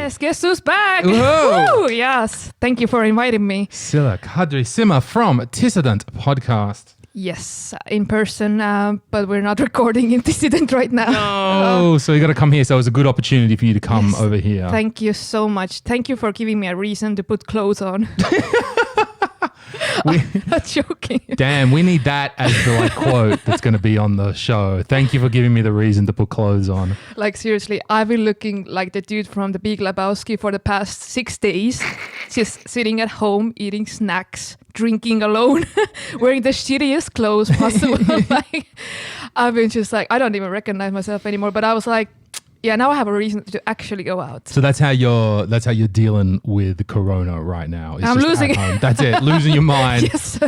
Yes, guess who's back? Whoa. Woo, yes, thank you for inviting me. Sille-Kadri Simer from Tissident Podcast. Yes, in person, but we're not recording in Tissident right now. Oh, so you got to come here. So it was a good opportunity for you to come Yes. over here. Thank you so much. Thank you for giving me a reason to put clothes on. I'm not joking. Damn, we need that as the quote that's going to be on the show. Thank you for giving me the reason to put clothes on. Like seriously, I've been looking like the dude from The Big Lebowski for the past 6 days, just sitting at home, eating snacks, drinking alone, wearing the shittiest clothes possible. Like, I've been just like, I don't even recognize myself anymore. But I was like, yeah, now I have a reason to actually go out. So that's how you're dealing with Corona right now. It's I'm just losing at home. That's it, losing your mind. Yes.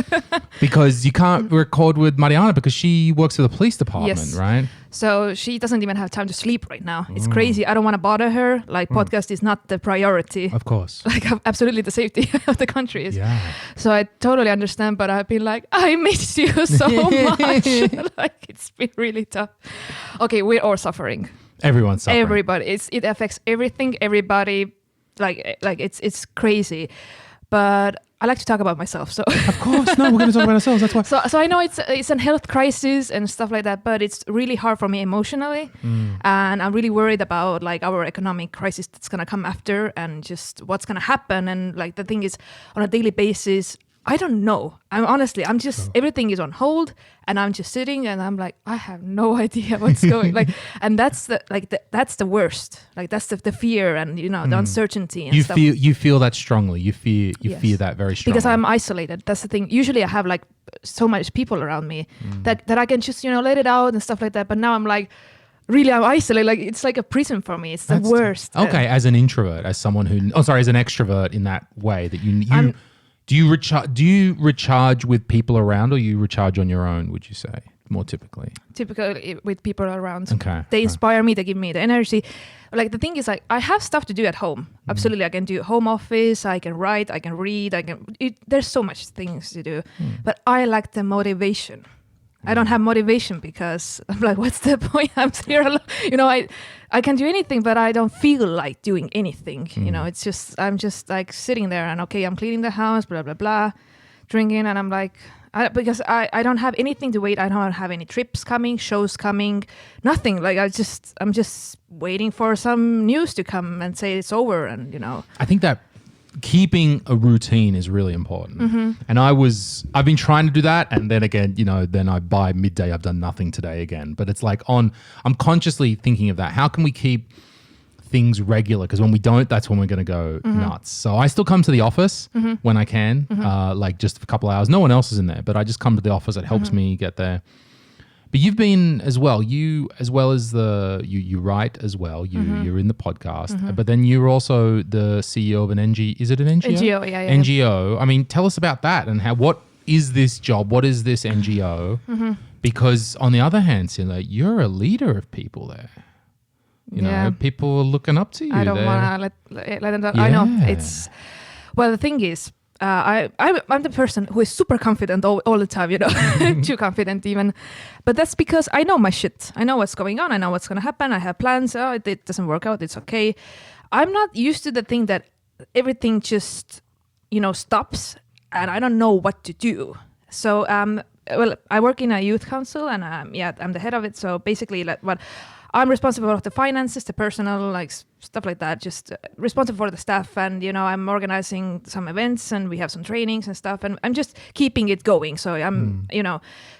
Because you can't record with Mariana because she works for the police department, Yes. right? So she doesn't even have time to sleep right now. It's crazy. I don't want to bother her. Like podcast is not the priority. Of course. Like absolutely the safety of the country is. Yeah. So I totally understand, but I've been like, I miss you so much. Like it's been really tough. Okay, we're all suffering. Everyone's suffering. Everybody. It affects everything. Everybody. Like it's crazy. But I like to talk about myself. So Of course. No, we're going to talk about ourselves. That's why. So I know it's a health crisis and stuff like that, but it's really hard for me emotionally, and I'm really worried about like our economic crisis that's gonna come after, and just what's gonna happen. And like the thing is, on a daily basis, I don't know. I'm just everything is on hold, and I'm just sitting, and I'm like, I have no idea what's going. Like, and that's the worst. Like that's the fear and the uncertainty and stuff. You feel that strongly. You fear Yes. that very strongly. Because I'm isolated. That's the thing. Usually I have like so much people around me that I can just let it out and stuff like that. But now I'm like, really, I'm isolated. Like it's like a prison for me. It's the worst. Okay, as an introvert, as someone who, as an extrovert in that way that you do you recharge with people around, or you recharge on your own? Would you say more typically? Typically with people around. Okay. They inspire me. They give me the energy. Like the thing is, like I have stuff to do at home. Absolutely, I can do home office. I can write. I can read. There's so much things to do, but I like the motivation. I don't have motivation because I'm like, what's the point? I'm here alone. I can do anything, but I don't feel like doing anything. It's just I'm just like sitting there and okay, I'm cleaning the house, blah blah blah, drinking, and I'm like. Because I don't have anything to wait. I don't have any trips coming, shows coming, nothing. Like I'm just waiting for some news to come and say it's over. And I think that keeping a routine is really important. And I've been trying to do that, and then again, then by midday I've done nothing today again. But it's like I'm consciously thinking of that. How can we keep things regular? Because when we don't, that's when we're going to go nuts. So I still come to the office when I can, like just for a couple of hours. No one else is in there, but I just come to the office. It helps me get there. But you've been as well. You as well as you write as well. You're in the podcast, but then you're also the CEO of an NGO. Is it an NGO? NGO, yeah. NGO. I mean, tell us about that and what is this job? What is this NGO? Because on the other hand, Sille, you're a leader of people there. People are looking up to you. I don't want to let them down. I know the thing is, I'm the person who is super confident all the time, too confident even. But that's because I know my shit. I know what's going on. I know what's going to happen. I have plans. Oh, it doesn't work out. It's okay. I'm not used to the thing that everything just, stops and I don't know what to do. So, I work in a youth council and I'm the head of it. So basically I'm responsible for the finances, the personal, like stuff like that, just responsible for the staff. And, I'm organizing some events and we have some trainings and stuff. And I'm just keeping it going. So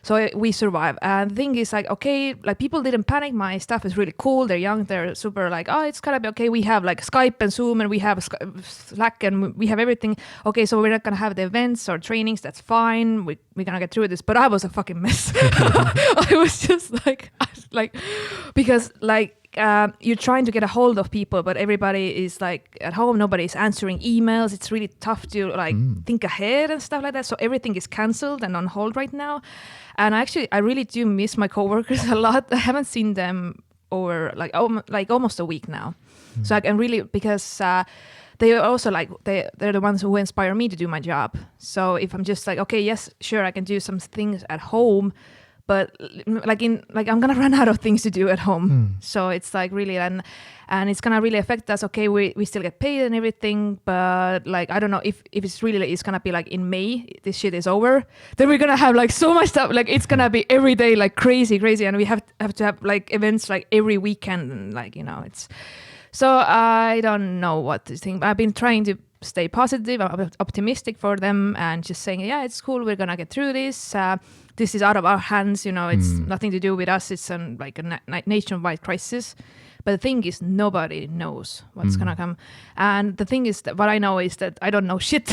so we survive. And the thing is like, okay, like people didn't panic. My staff is really cool. They're young. They're super like, oh, it's going to be okay. We have like Skype and Zoom and we have Slack and we have everything. Okay, so we're not going to have the events or trainings. That's fine. We're going to get through this. But I was a fucking mess. I was just like, because like you're trying to get a hold of people, but everybody is like at home. Nobody's answering emails. It's really tough to like think ahead and stuff like that. So everything is cancelled and on hold right now. And I really do miss my coworkers a lot. I haven't seen them over like almost a week now. So I can really, because they are also like they're the ones who inspire me to do my job. So if I'm just like, okay, yes, sure, I can do some things at home, but like I'm gonna run out of things to do at home. So it's like really and it's gonna really affect us. Okay, we still get paid and everything, but like I don't know if it's really like, it's gonna be like in May this shit is over, then we're gonna have like so much stuff. Like it's gonna be every day like crazy, and we have to have like events like every weekend, and like it's. So I don't know what to think. I've been trying to stay positive, optimistic for them, and just saying, yeah, it's cool. We're gonna get through this. This is out of our hands. It's nothing to do with us. It's like a nationwide crisis. But the thing is, nobody knows what's gonna come. And the thing is that what I know is that I don't know shit.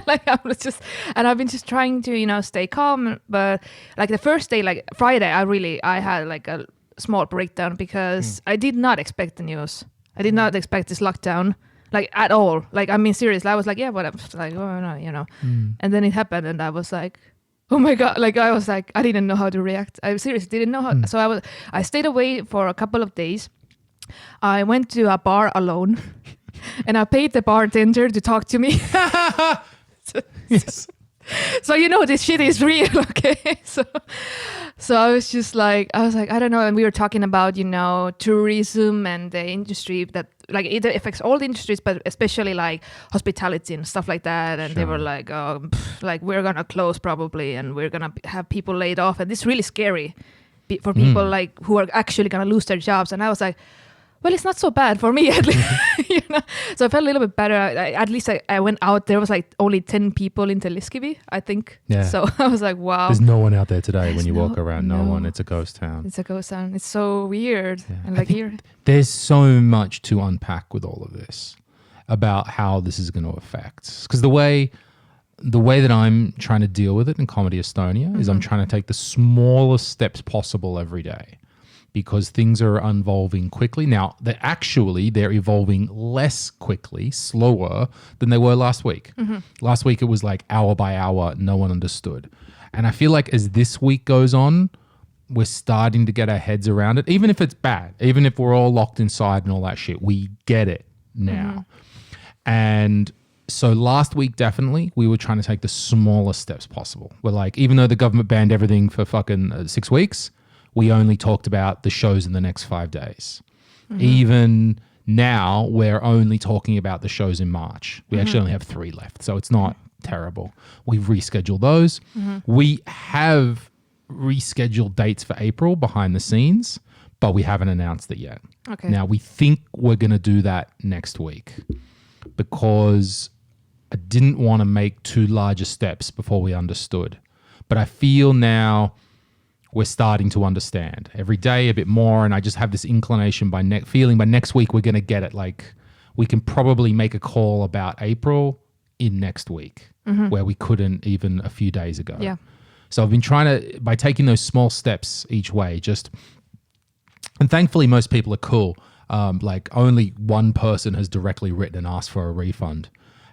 Like I've been just trying to stay calm. But like the first day, like Friday, I had like a small breakdown because I did not expect the news. I did not expect this lockdown. Like at all. Like I mean seriously, I was like, yeah, whatever. Like, oh no, And then it happened and I was like, oh my God. Like I was like, I didn't know how to react. I seriously didn't know how. So I stayed away for a couple of days. I went to a bar alone and I paid the bartender to talk to me. Yes. So this shit is real, okay? So I was just like, I don't know. And we were talking about, tourism and the industry that like it affects all the industries, but especially like hospitality and stuff like that. And they were like, like we're going to close probably and we're going to have people laid off. And it's really scary for people like who are actually going to lose their jobs. And I was like, well, it's not so bad for me, at least. So I felt a little bit better. At least I went out. There was like only 10 people in Sille-Kadri, I think. Yeah. So I was like, wow. There's no one out there today when you walk around. No one. It's a ghost town. It's a ghost town. It's so weird. Yeah. And like here, there's so much to unpack with all of this about how this is going to affect. Because the way that I'm trying to deal with it in Comedy Estonia is I'm trying to take the smallest steps possible every day. Because things are evolving quickly. Now, they're evolving less quickly, slower than they were last week. Last week, it was like hour by hour, no one understood. And I feel like as this week goes on, we're starting to get our heads around it. Even if it's bad, even if we're all locked inside and all that shit, we get it now. And so last week, definitely, we were trying to take the smallest steps possible. We're like, even though the government banned everything for fucking 6 weeks, we only talked about the shows in the next 5 days. Even now, we're only talking about the shows in March. We actually only have 3 left, so it's not terrible. We've rescheduled those. We have rescheduled dates for April behind the scenes, but we haven't announced it yet. Okay. Now, we think we're going to do that next week because I didn't want to make too large steps before we understood. But I feel now we're starting to understand every day a bit more. And I just have this inclination feeling by next week, we're going to get it. Like we can probably make a call about April in next week where we couldn't even a few days ago. Yeah. So I've been trying to, by taking those small steps each way, and thankfully most people are cool. Like only one person has directly written and asked for a refund.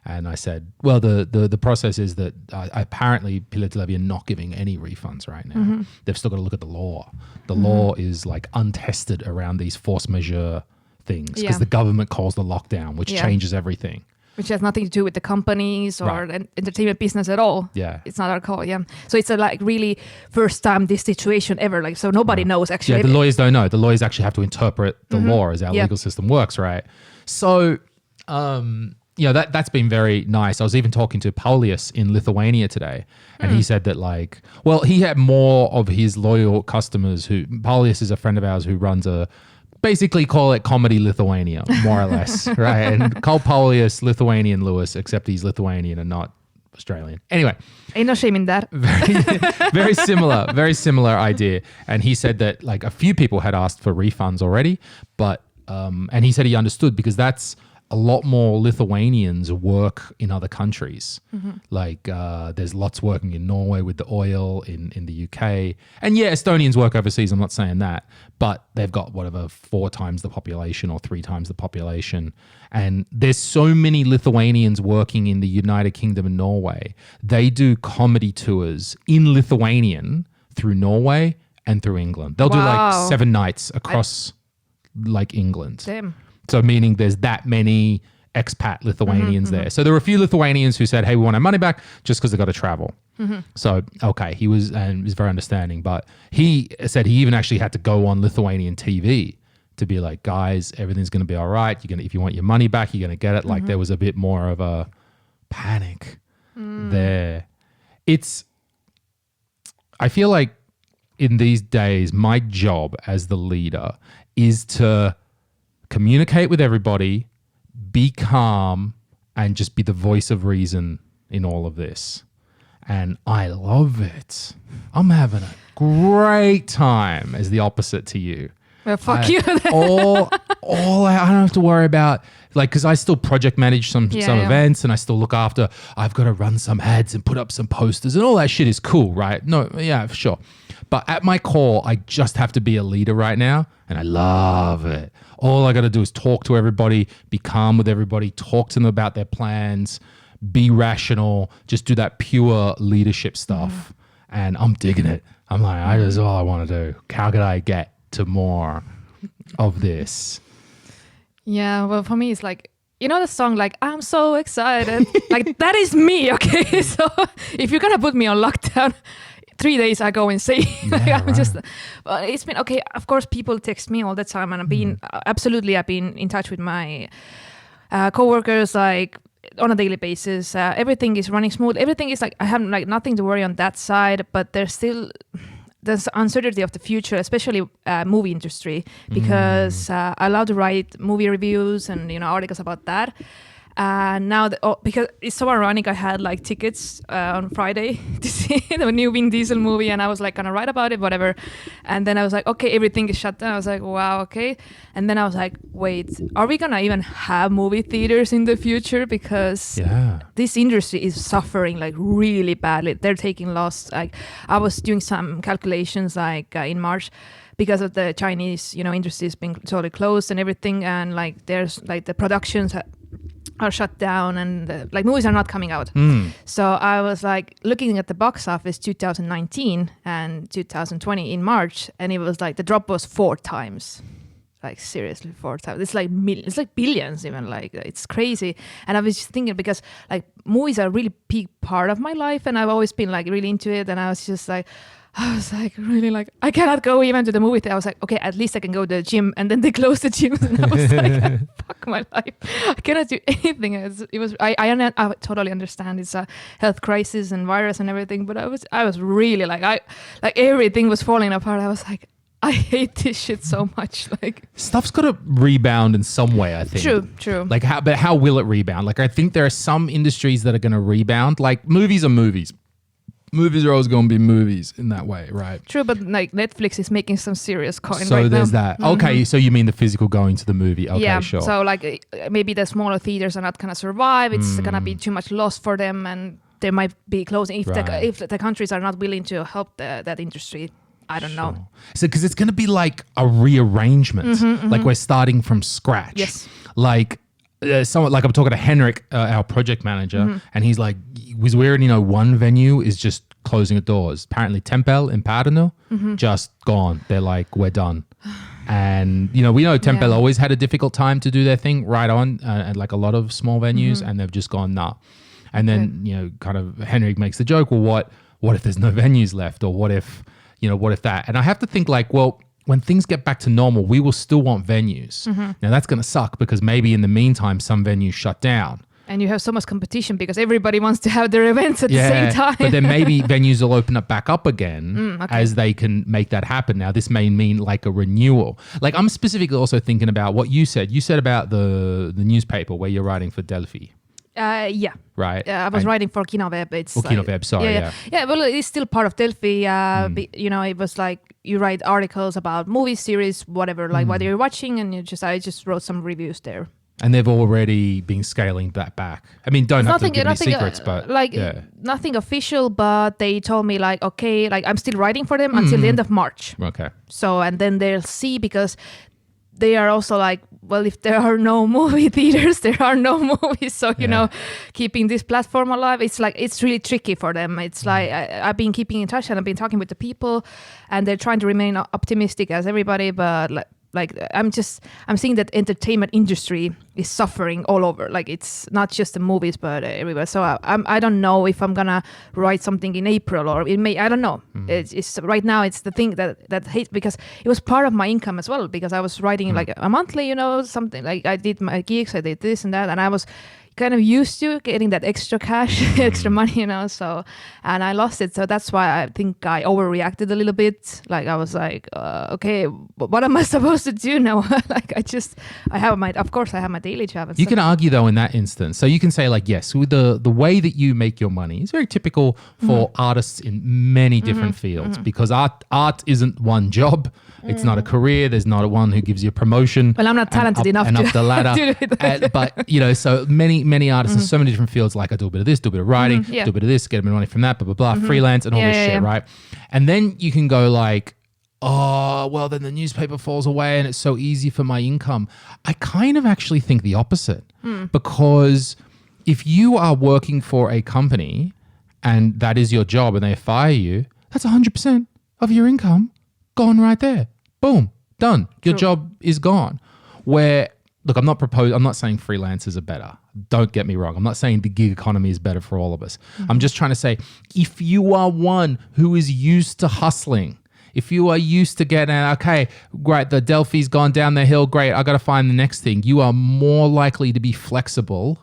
And I said, well, the process is that apparently Sille-Kadri are not giving any refunds right now. They've still got to look at the law. The law is like untested around these force majeure things because the government calls the lockdown, which changes everything. Which has nothing to do with the companies or the entertainment business at all. Yeah. It's not our call, So it's a like really first time this situation ever. Like, so nobody knows actually. Yeah, the lawyers don't know. The lawyers actually have to interpret the law as our legal system works, right? So, that's been very nice. I was even talking to Paulius in Lithuania today, and he said that he had more of his loyal customers Paulius is a friend of ours who runs basically call it Comedy Lithuania, more or less, right? And call Paulius Lithuanian Lewis, except he's Lithuanian and not Australian. Anyway. Ain't no shame in that. Very similar idea. And he said that a few people had asked for refunds already, but, and he said he understood because that's a lot more Lithuanians work in other countries. There's lots working in Norway with the oil, in the UK. And Estonians work overseas, I'm not saying that, but they've got 4 times the population or 3 times the population. And there's so many Lithuanians working in the United Kingdom and Norway. They do comedy tours in Lithuanian through Norway and through England. They'll do 7 nights across England. Damn. So meaning there's that many expat Lithuanians there. So there were a few Lithuanians who said, hey, we want our money back just because they got to travel. So, okay, he was very understanding. But he said he even actually had to go on Lithuanian TV to be like, guys, everything's going to be all right. If you want your money back, you're going to get it. Like there was a bit more of a panic there. I feel like in these days, my job as the leader is to communicate with everybody, be calm, and just be the voice of reason in all of this. And I love it. I'm having a great time as the opposite to you. Well, fuck you. I don't have to worry about, like, because I still project manage some events, and I still look after, I've got to run some ads and put up some posters, and all that shit is cool, right? No, yeah, for sure. But at my core, I just have to be a leader right now, and I love it. All I got to do is talk to everybody, be calm with everybody, talk to them about their plans, be rational, just do that pure leadership stuff. And I'm digging it. I'm like, that's all I want to do. How could I get to more of this? Yeah, well, for me, it's like, you know the song, like, I'm so excited. Like, that is me, okay? So if you're going to put me on lockdown, 3 days I go insane. It's been, okay, of course, people text me all the time, and I've been in touch with my coworkers, like, on a daily basis. Everything is running smooth. Everything is like, I have like nothing to worry on that side, but there's uncertainty of the future, especially movie industry, because I love to write movie reviews and articles about that. Now, because it's so ironic, I had like tickets on Friday to see the new Vin Diesel movie, and I was like gonna write about it, whatever. And then I was like, okay, everything is shut down. I was like, wow, okay. And then I was like, wait, are we gonna even have movie theaters in the future? Because this industry is suffering like really badly. They're taking loss. Like, I was doing some calculations like in March, because of the Chinese, industry is being totally closed and everything, and like there's like the productions are shut down, and like movies are not coming out. So I was like looking at the box office 2019 and 2020 in March, and it was like the drop was 4 times. Like seriously, 4 times. It's like it's like billions even. Like it's crazy. And I was just thinking, because like movies are a really big part of my life, and I've always been like really into it. And I was really like, I cannot go even to the movie theater. I was like, okay, at least I can go to the gym. And then they closed the gym, and I was like, fuck my life. I cannot do anything. I totally understand it's a health crisis and virus and everything, but I was really like everything was falling apart. I was like, I hate this shit so much. Like, stuff's got to rebound in some way, I think. True. Like, how will it rebound? Like, I think there are some industries that are going to rebound. Like, movies are movies. Movies are always going to be movies in that way, right? True, but like Netflix is making some serious coin so right there's now. that. Okay, so you mean the physical going to the movie? Okay, yeah, sure. So like maybe the smaller theaters are not going to survive. It's going to be too much loss for them, and they might be closing if the countries are not willing to help that industry. I don't know. So because it's going to be like a rearrangement, like we're starting from scratch. Yes. Like someone, like I'm talking to Henrik, our project manager, and he's like, was we already know one venue is just closing the doors. Apparently Tempel in Pärnu, just gone. They're like, we're done. And, we know Tempel always had a difficult time to do their thing right on, and like a lot of small venues, and they've just gone, nah. And then, kind of Henrik makes the joke, well, what if there's no venues left? Or what if that? And I have to think like, well, when things get back to normal, we will still want venues. Now that's going to suck, because maybe in the meantime, some venues shut down. And you have so much competition because everybody wants to have their events at the same time. But then maybe venues will open up back up again as they can make that happen. Now, this may mean like a renewal. Like, I'm specifically also thinking about what you said. You said about the newspaper where you're writing for Delphi. Yeah. Right. I was writing for Kinoveb. Kinoveb, sorry. Yeah, well, it's still part of Delphi. It was like you write articles about movie series, whatever, like what you're watching, and I just wrote some reviews there. And they've already been scaling that back. I mean, don't have to give me secrets, but nothing official. But they told me like, okay, like I'm still writing for them until the end of March. Okay. So and then they'll see, because they are also like, well, if there are no movie theaters, there are no movies. So keeping this platform alive, it's like it's really tricky for them. It's like I've been keeping in touch, and I've been talking with the people, and they're trying to remain optimistic as everybody, but like, like I'm seeing that entertainment industry is suffering all over. Like it's not just the movies, but everywhere. So I don't know if I'm gonna write something in April or in May. I don't know. It's right now. It's the thing that hates, because it was part of my income as well, because I was writing like a monthly, something like I did my gigs, I did this and that, and I was kind of used to getting that extra cash, extra money, so, and I lost it. So that's why I think I overreacted a little bit. Like I was like, okay, what am I supposed to do now? Like of course I have my daily job. And you can argue though in that instance. So you can say like, yes, with the way that you make your money is very typical for artists in many different fields, because art isn't one job. It's not a career. There's not one who gives you a promotion. Well, I'm not talented enough and to up the ladder. But so many artists in so many different fields. Like I do a bit of this, do a bit of writing, do a bit of this, get a bit of money from that, blah blah blah, freelance and all this shit, right? And then you can go like, oh, well, then the newspaper falls away and it's so easy for my income. I kind of actually think the opposite, because if you are working for a company and that is your job and they fire you, that's 100% of your income gone right there. Boom, done. Your job is gone. Where, look, I'm not saying freelancers are better. Don't get me wrong. I'm not saying the gig economy is better for all of us. I'm just trying to say, if you are one who is used to hustling, if you are used to getting, okay, great, the Delphi's gone down the hill, great, I got to find the next thing. You are more likely to be flexible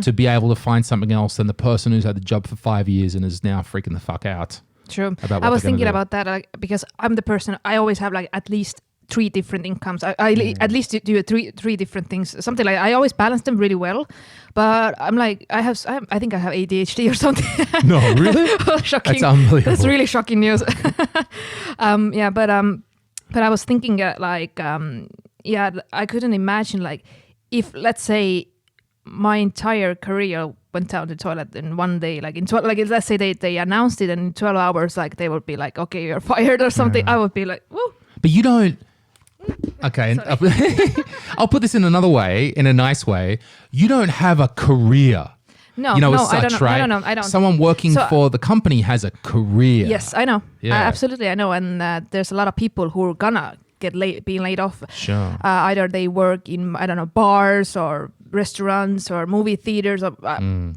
to be able to find something else than the person who's had the job for 5 years and is now freaking the fuck out. True. I was thinking about that because I'm the person, I always have like at least 3 different incomes. I at least do three different things. Something like I always balance them really well, but I'm like I think I have ADHD or something. No, really? Shocking. That's unbelievable. That's really shocking news. But I was thinking I couldn't imagine like if, let's say, my entire career went down the toilet in one day, like let's say they announced it and in 12 hours like they would be like, okay, you're fired or something. I would be like, woo. But you don't. Okay, I'll put this in another way, in a nice way. You don't have a career. No, as I such, don't know. right? No, I don't. Someone working for the company has a career. Yes, I know. Yeah. Absolutely, I know. And there's a lot of people who are gonna being laid off. Sure. Either they work in, I don't know, bars or restaurants or movie theaters or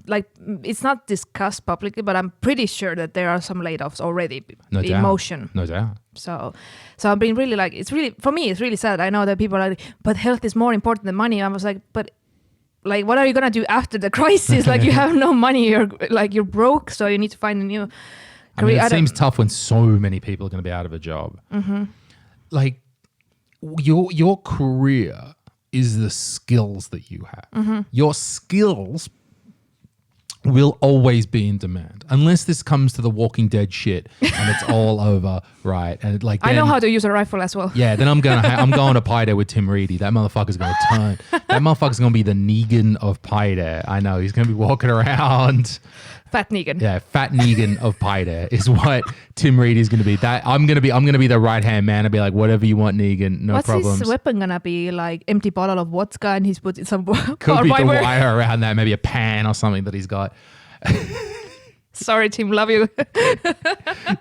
like it's not discussed publicly, but I'm pretty sure that there are some layoffs already in motion. No doubt. So I've been really like, it's really, for me, it's really sad. I know that people are like, but health is more important than money. I was like, but like, what are you going to do after the crisis? Like you have no money, you're broke. So you need to find a new career. I mean, it seems tough when so many people are going to be out of a job. Like your career is the skills that you have. Your skills will always be in demand unless this comes to the Walking Dead shit and it's all over, right? And like I know how to use a rifle as well. Yeah, then I'm going to Pi Day with Tim Reedy. That motherfucker's going to turn. That motherfucker's going to be the Negan of Pi Day. I know he's going to be walking around. Fat Negan. Yeah, Fat Negan of Pi Day is what Tim Reedy is going to be. That I'm going to be the right hand man. I'll be like, whatever you want, Negan, no problems. What's his weapon gonna be? Like empty bottle of vodka, and he's put some could be the wire around that, maybe a pan or something that he's got. Sorry, Tim, love you.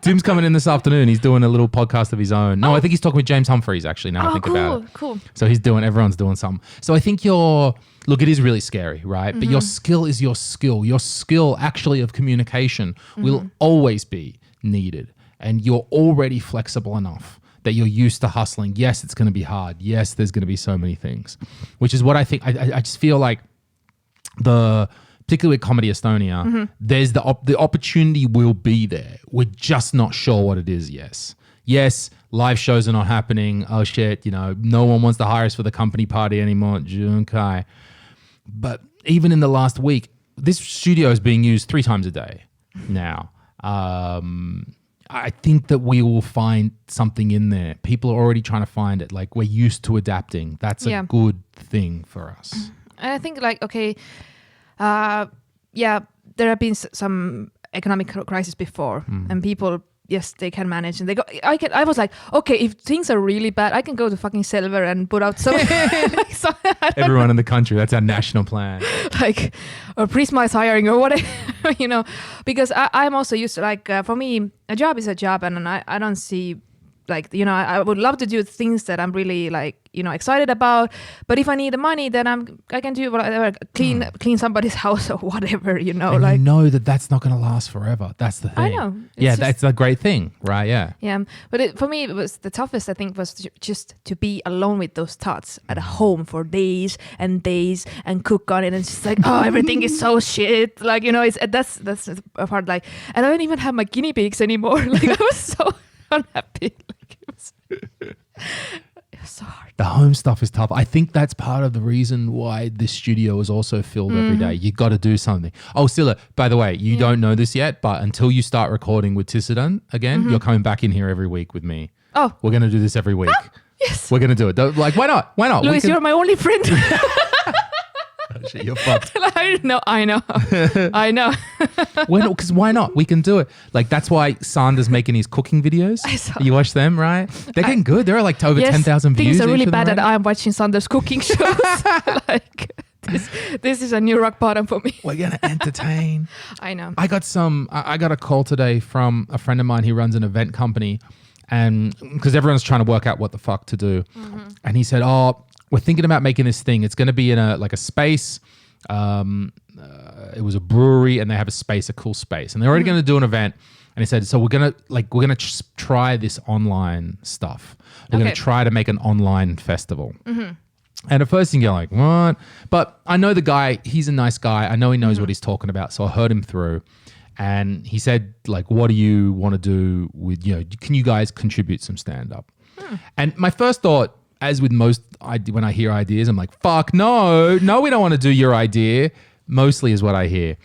Tim's coming in this afternoon. He's doing a little podcast of his own. No, I think he's talking with James Humphreys actually. Now I think about it. Cool. So everyone's doing something. So I think look, it is really scary, right? But your skill is your skill. Your skill actually of communication will always be needed. And you're already flexible enough that you're used to hustling. Yes, it's going to be hard. Yes, there's going to be so many things, which is what I think. I just feel like particularly with Comedy Estonia, there's the opportunity will be there. We're just not sure what it is. Yes, live shows are not happening. Oh shit, no one wants to hire us for the company party anymore. Okay. But even in the last week, this studio is being used 3 times a day now. I think that we will find something in there. People are already trying to find it. Like we're used to adapting. That's a good thing for us. And I think like, okay, there have been some economic crisis before and people, yes, they can manage and they go, I was like, okay, if things are really bad, I can go to fucking Silver and put out some, everyone in the country, that's our national plan. Like, or Prisma is hiring or whatever, because I'm also used to like, for me, a job is a job and I don't see like, you know, I would love to do things that I'm really like, you know, excited about. But if I need the money, then I can do whatever, clean somebody's house or whatever, you know. And like, you know that's not going to last forever. That's the thing. I know. Yeah, that's a great thing, right? Yeah. Yeah, but for me, it was the toughest. I think was just to be alone with those thoughts at home for days and cook on it, and it's just like, oh, everything is so shit. Like, you know, that's a part. Like, and I don't even have my guinea pigs anymore. Like, I was so unhappy. Like, it was so hard. The home stuff is tough. I think that's part of the reason why this studio is also filled every day. You got to do something. Oh, Sille, by the way, you don't know this yet, but until you start recording with Tissident again, you're coming back in here every week with me. Oh, we're going to do this every week. Yes, we're going to do it. Like, why not? Why not? Louis, you're my only friend. Oh, shit, you're fucked. I know. I know. Because why not? We can do it. Like, that's why Sander's making his cooking videos. You watch them, right? They're getting good. They're like over 10,000 views. Things are really bad that I'm watching Sander's cooking shows. Like, this is a new rock bottom for me. We're going to entertain. I know. I got a call today from a friend of mine. He runs an event company, and because everyone's trying to work out what the fuck to do. And he said, oh, we're thinking about making this thing. It's going to be in a space. It was a brewery, and they have a cool space, and they're already going to do an event. And he said, so we're gonna try this online stuff. We're gonna try to make an online festival. And at first you're like, what? But I know the guy. He's a nice guy. I know he knows what he's talking about. So I heard him through, and he said, like, what do you want to do with, you know, can you guys contribute some stand up? And my first thought, as with most, when I hear ideas, I'm like, fuck, no, we don't want to do your idea, mostly is what I hear.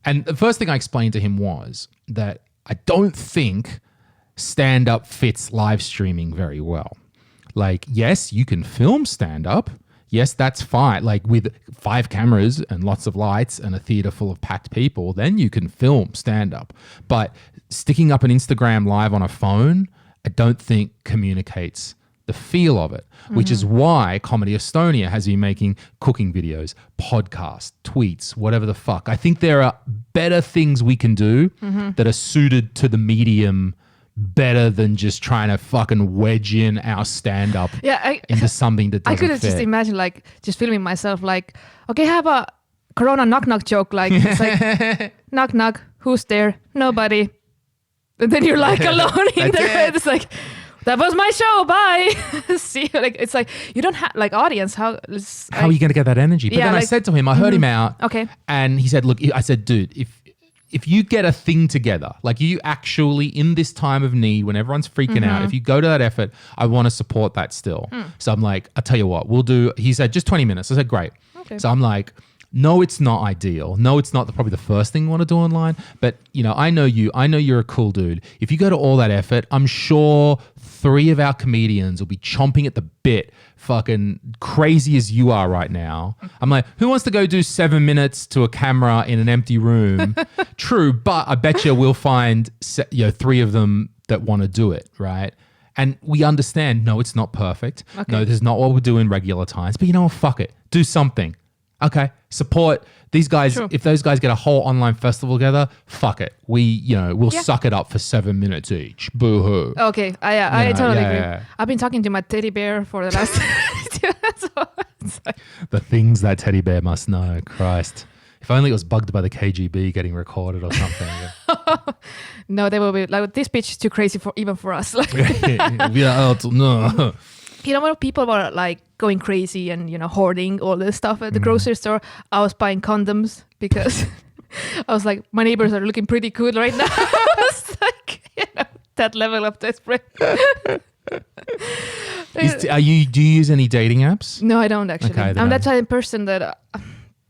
And the first thing I explained to him was that I don't think stand-up fits live streaming very well. Like, yes, you can film stand-up. Yes, that's fine. Like, with 5 cameras and lots of lights and a theater full of packed people, then you can film stand-up. But sticking up an Instagram live on a phone, I don't think communicates the feel of it, which is why Comedy Estonia has been making cooking videos, podcasts, tweets, whatever the fuck. I think there are better things we can do that are suited to the medium better than just trying to fucking wedge in our stand-up into something that doesn't I could fit. just imagine, like, just filming myself, like, okay, have a Corona knock-knock joke. Like, it's like, knock-knock, who's there? Nobody. And then you're like alone in there. It's like, that was my show. Bye. See, like, it's like you don't have like audience. How are you going to get that energy? But then I said to him, I heard him out. Okay. And he said, look, I said, dude, if you get a thing together, like you actually in this time of need when everyone's freaking out, if you go to that effort, I want to support that still. So I'm like, I'll tell you what, we'll do. He said, just 20 minutes. I said, great. Okay. So I'm like, no, it's not ideal. No, it's not probably the first thing you want to do online. But, you know, I know you're a cool dude. If you go to all that effort, I'm sure 3 of our comedians will be chomping at the bit, fucking crazy as you are right now. I'm like, who wants to go do 7 minutes to a camera in an empty room? True, but I bet you we'll find 3 of them that want to do it, right? And we understand, no, it's not perfect. Okay. No, this is not what we do in regular times. But you know what? Fuck it. Do something. Okay, support these guys. Sure. If those guys get a whole online festival together, fuck it. We'll suck it up for 7 minutes each. Boo hoo. Okay, I totally agree. Yeah. I've been talking to my teddy bear for the last. The things that teddy bear must know. Christ, if only it was bugged by the KGB getting recorded or something. No, they will be like, this bitch is too crazy even for us. Like, no. You know, when people were like going crazy and, you know, hoarding all this stuff at the grocery store, I was buying condoms because I was like, my neighbors are looking pretty good right now. I was like, you know, that level of desperate. Do you use any dating apps? No, I don't actually. Okay, I'm that type of person that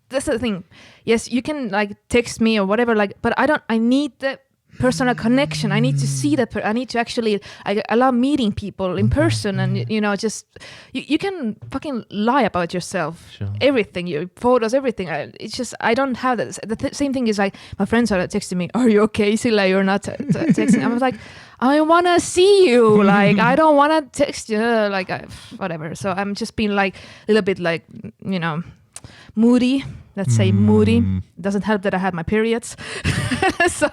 that's the thing. Yes, you can like text me or whatever, like, but I need the personal connection. I need to see that. I need to actually. I love meeting people in person, and you know, just you can fucking lie about yourself, everything, your photos, everything. It's just I don't have that. The same thing is like my friends are texting me, "Are you okay, Sille? You're not texting." I was like, I wanna see you. Like I don't wanna text you. Like whatever. So I'm just being like a little bit like, you know, moody. Let's say moody. It doesn't help that I had my periods. So,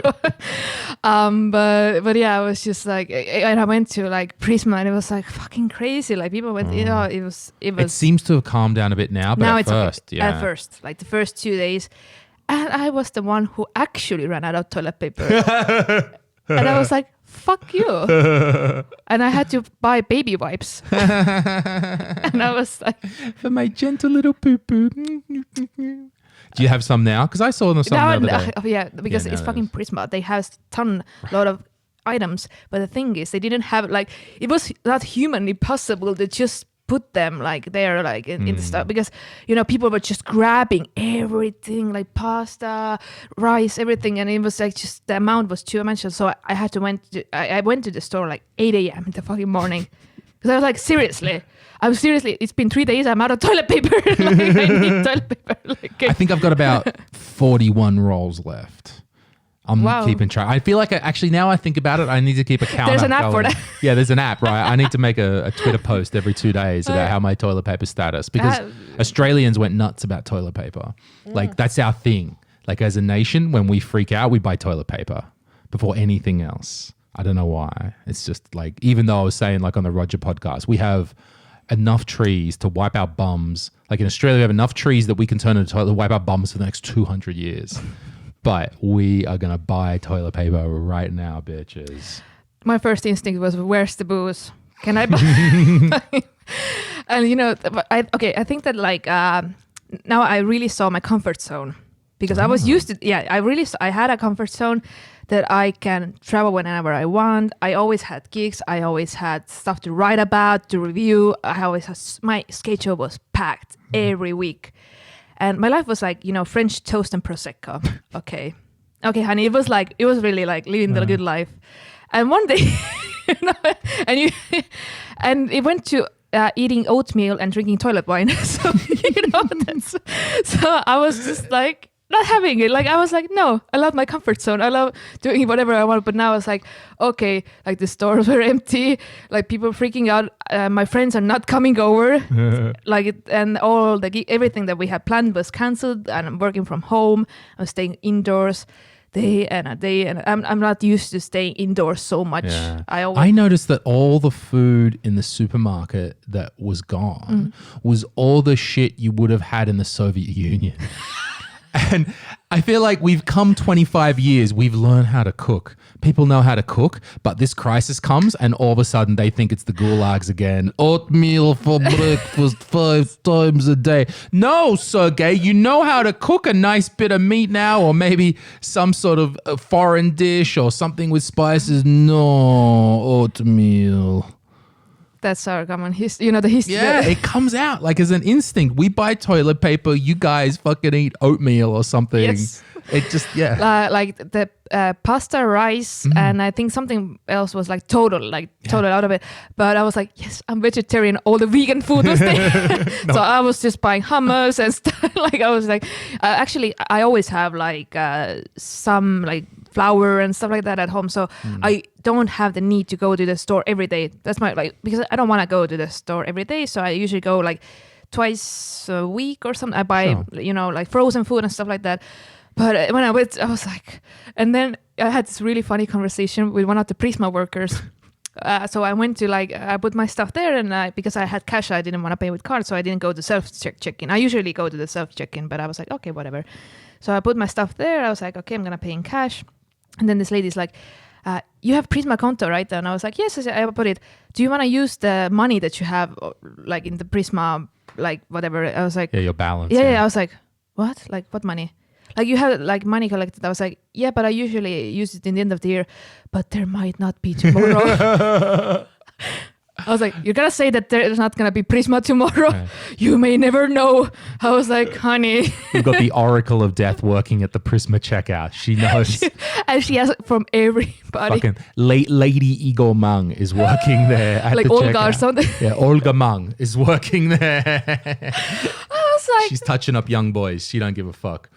but yeah, I was just like, and I went to like Prisma, and it was like fucking crazy. Like people went, you know, it was. It seems to have calmed down a bit now, but now at first, okay. At first, like the first 2 days, and I was the one who actually ran out of toilet paper, and I was like, fuck you. And I had to buy baby wipes. And I was like, for my gentle little poo-poo. Do you have some now? Because I saw them the other day. Yeah, because it's fucking Prisma. They have a lot of items. But the thing is, they didn't have, like, it was not humanly possible to just put them like there, like in the stuff, because you know people were just grabbing everything, like pasta, rice, everything, and it was like just the amount was too much. So I went to the store like 8 a.m. in the fucking morning because I was like, seriously, it's been 3 days, I'm out of toilet paper. Like, I need toilet paper. Like, I think I've got about 41 rolls left. I'm keeping track. I feel like now I think about it, I need to keep a count. There's an app for that. Yeah, there's an app, right? I need to make a Twitter post every 2 days about how my toilet paper status, because Australians went nuts about toilet paper. Like that's our thing. Like as a nation, when we freak out, we buy toilet paper before anything else. I don't know why. It's just like, even though I was saying like on the Roger podcast, we have enough trees to wipe our bums. Like in Australia, we have enough trees that we can turn into toilet to wipe our bums for the next 200 years. But we are going to buy toilet paper right now, bitches. My first instinct was, where's the booze? Can I buy? And, you know, I think that like now I really saw my comfort zone, because I was used to, I had a comfort zone that I can travel whenever I want. I always had gigs. I always had stuff to write about, to review. My schedule was packed every week. And my life was like, you know, French toast and Prosecco. Okay, honey. It was really like living the good life. And one day, and it went to eating oatmeal and drinking toilet wine. So, you know, so I was just like, not having it. Like, I was like, no, I love my comfort zone. I love doing whatever I want. But now it's like, okay, like the stores were empty, like people freaking out. My friends are not coming over. And all everything that we had planned was canceled, and I'm working from home. I'm staying indoors day and a day, and I'm not used to staying indoors so much. Yeah. I noticed that all the food in the supermarket that was gone was all the shit you would have had in the Soviet Union. And I feel like we've come 25 years, we've learned how to cook. People know how to cook, but this crisis comes and all of a sudden they think it's the gulags again. Oatmeal for breakfast 5 times a day. No, Sergey, you know how to cook a nice bit of meat now, or maybe some sort of foreign dish or something with spices. No, oatmeal. That's our common history, you know, the history. Yeah, it comes out like as an instinct. We buy toilet paper, you guys fucking eat oatmeal or something. Yes. It just, like the pasta, rice, and I think something else was like total out of it. But I was like, yes, I'm vegetarian. All the vegan food was there. No. So I was just buying hummus and stuff. Like I was like, actually, I always have like some like flour and stuff like that at home. So I don't have the need to go to the store every day. That's because I don't want to go to the store every day. So I usually go like twice a week or something. I buy, you know, like frozen food and stuff like that. But when I went, I was like, and then I had this really funny conversation with one of the Prisma workers. So I went to I put my stuff there, and because I had cash, I didn't want to pay with card. So I didn't go to self-check-in. I usually go to the self-check-in, but I was like, okay, whatever. So I put my stuff there. I was like, okay, I'm going to pay in cash. And then this lady's like, you have Prisma Konto, right? And I was like, yes, I put it. Do you want to use the money that you have like in the Prisma, like whatever? I was like, yeah, your balance. Yeah. I was like, what? Like what money? Like you have like money collected. I was like, yeah, but I usually use it in the end of the year, but there might not be tomorrow. I was like, you're going to say that there's not going to be Prisma tomorrow? Yeah. You may never know. I was like, honey. You've got the Oracle of Death working at the Prisma checkout. She knows. And she has it from everybody. Fucking Lady Igor Mung is working there at like the Olga checkout. Or something. Yeah, Olga Mung is working there. I was like. She's touching up young boys. She don't give a fuck.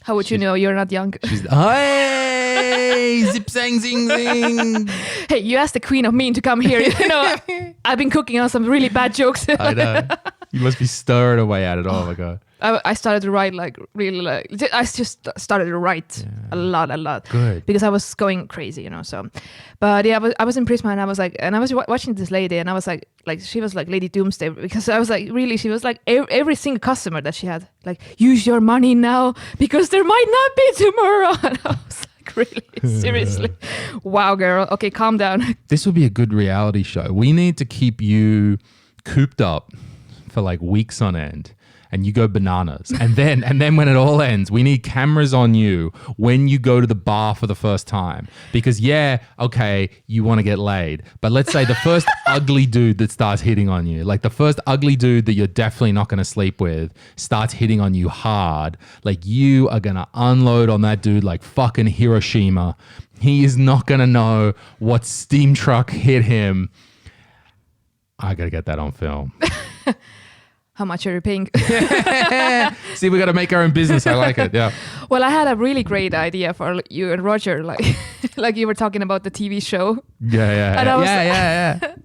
How would you know you're not young? Hey, zip zang zing zing. Hey, you asked the Queen of Mean to come here. You know, I've been cooking on some really bad jokes. I know. You must be stirring away at it. Oh my God. I started to write like really like I just started to write a lot. Good. Because I was going crazy, So, but yeah, I was in Prisma and I was like, and I was watching this lady and I was like she was like Lady Doomsday because I was like really she was like every single customer that she had like use your money now because there might not be tomorrow. And I was like really seriously, wow, girl. Okay, calm down. This would be a good reality show. We need to keep you cooped up for like weeks on end. And you go bananas. And then when it all ends, we need cameras on you when you go to the bar for the first time. Because okay, you want to get laid. But let's say the first ugly dude that starts hitting on you, like the first ugly dude that you're definitely not going to sleep with starts hitting on you hard. Like you are going to unload on that dude like fucking Hiroshima. He is not going to know what steam truck hit him. I got to get that on film. How much are you paying? See, we got to make our own business. I like it. Yeah. Well, I had a really great idea for you and Roger, like you were talking about the TV show. Yeah. And Yeah.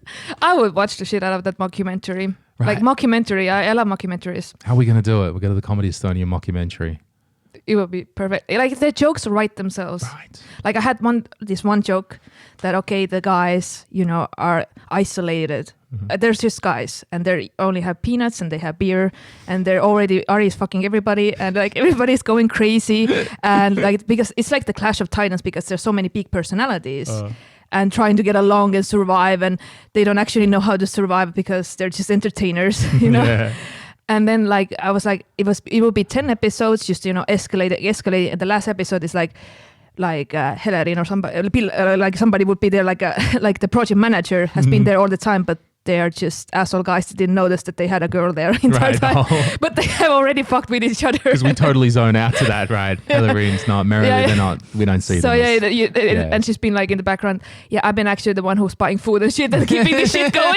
I would watch the shit out of that mockumentary. Right. Like mockumentary. I love mockumentaries. How are we going to do it? We'll go to the Comedy Estonia mockumentary. It would be perfect. Like the jokes write themselves. Right. Like I had this one joke that, okay, the guys, are isolated. There's just guys and they only have peanuts and they have beer and they're already fucking everybody and like everybody's going crazy and like because it's like the Clash of Titans because there's so many big personalities and trying to get along and survive and they don't actually know how to survive because they're just entertainers, Yeah. And then like I was like it will be 10 episodes just escalate and the last episode is like Helarin or somebody like somebody would be there like the project manager has been there all the time but they are just asshole guys that didn't notice that they had a girl there entire time. But they have already fucked with each other. Because we totally zone out to that, right? Hillarine's not, Merrily they're not, we don't see so them. And she's been like in the background, I've been actually the one who's buying food and shit and keeping the shit going.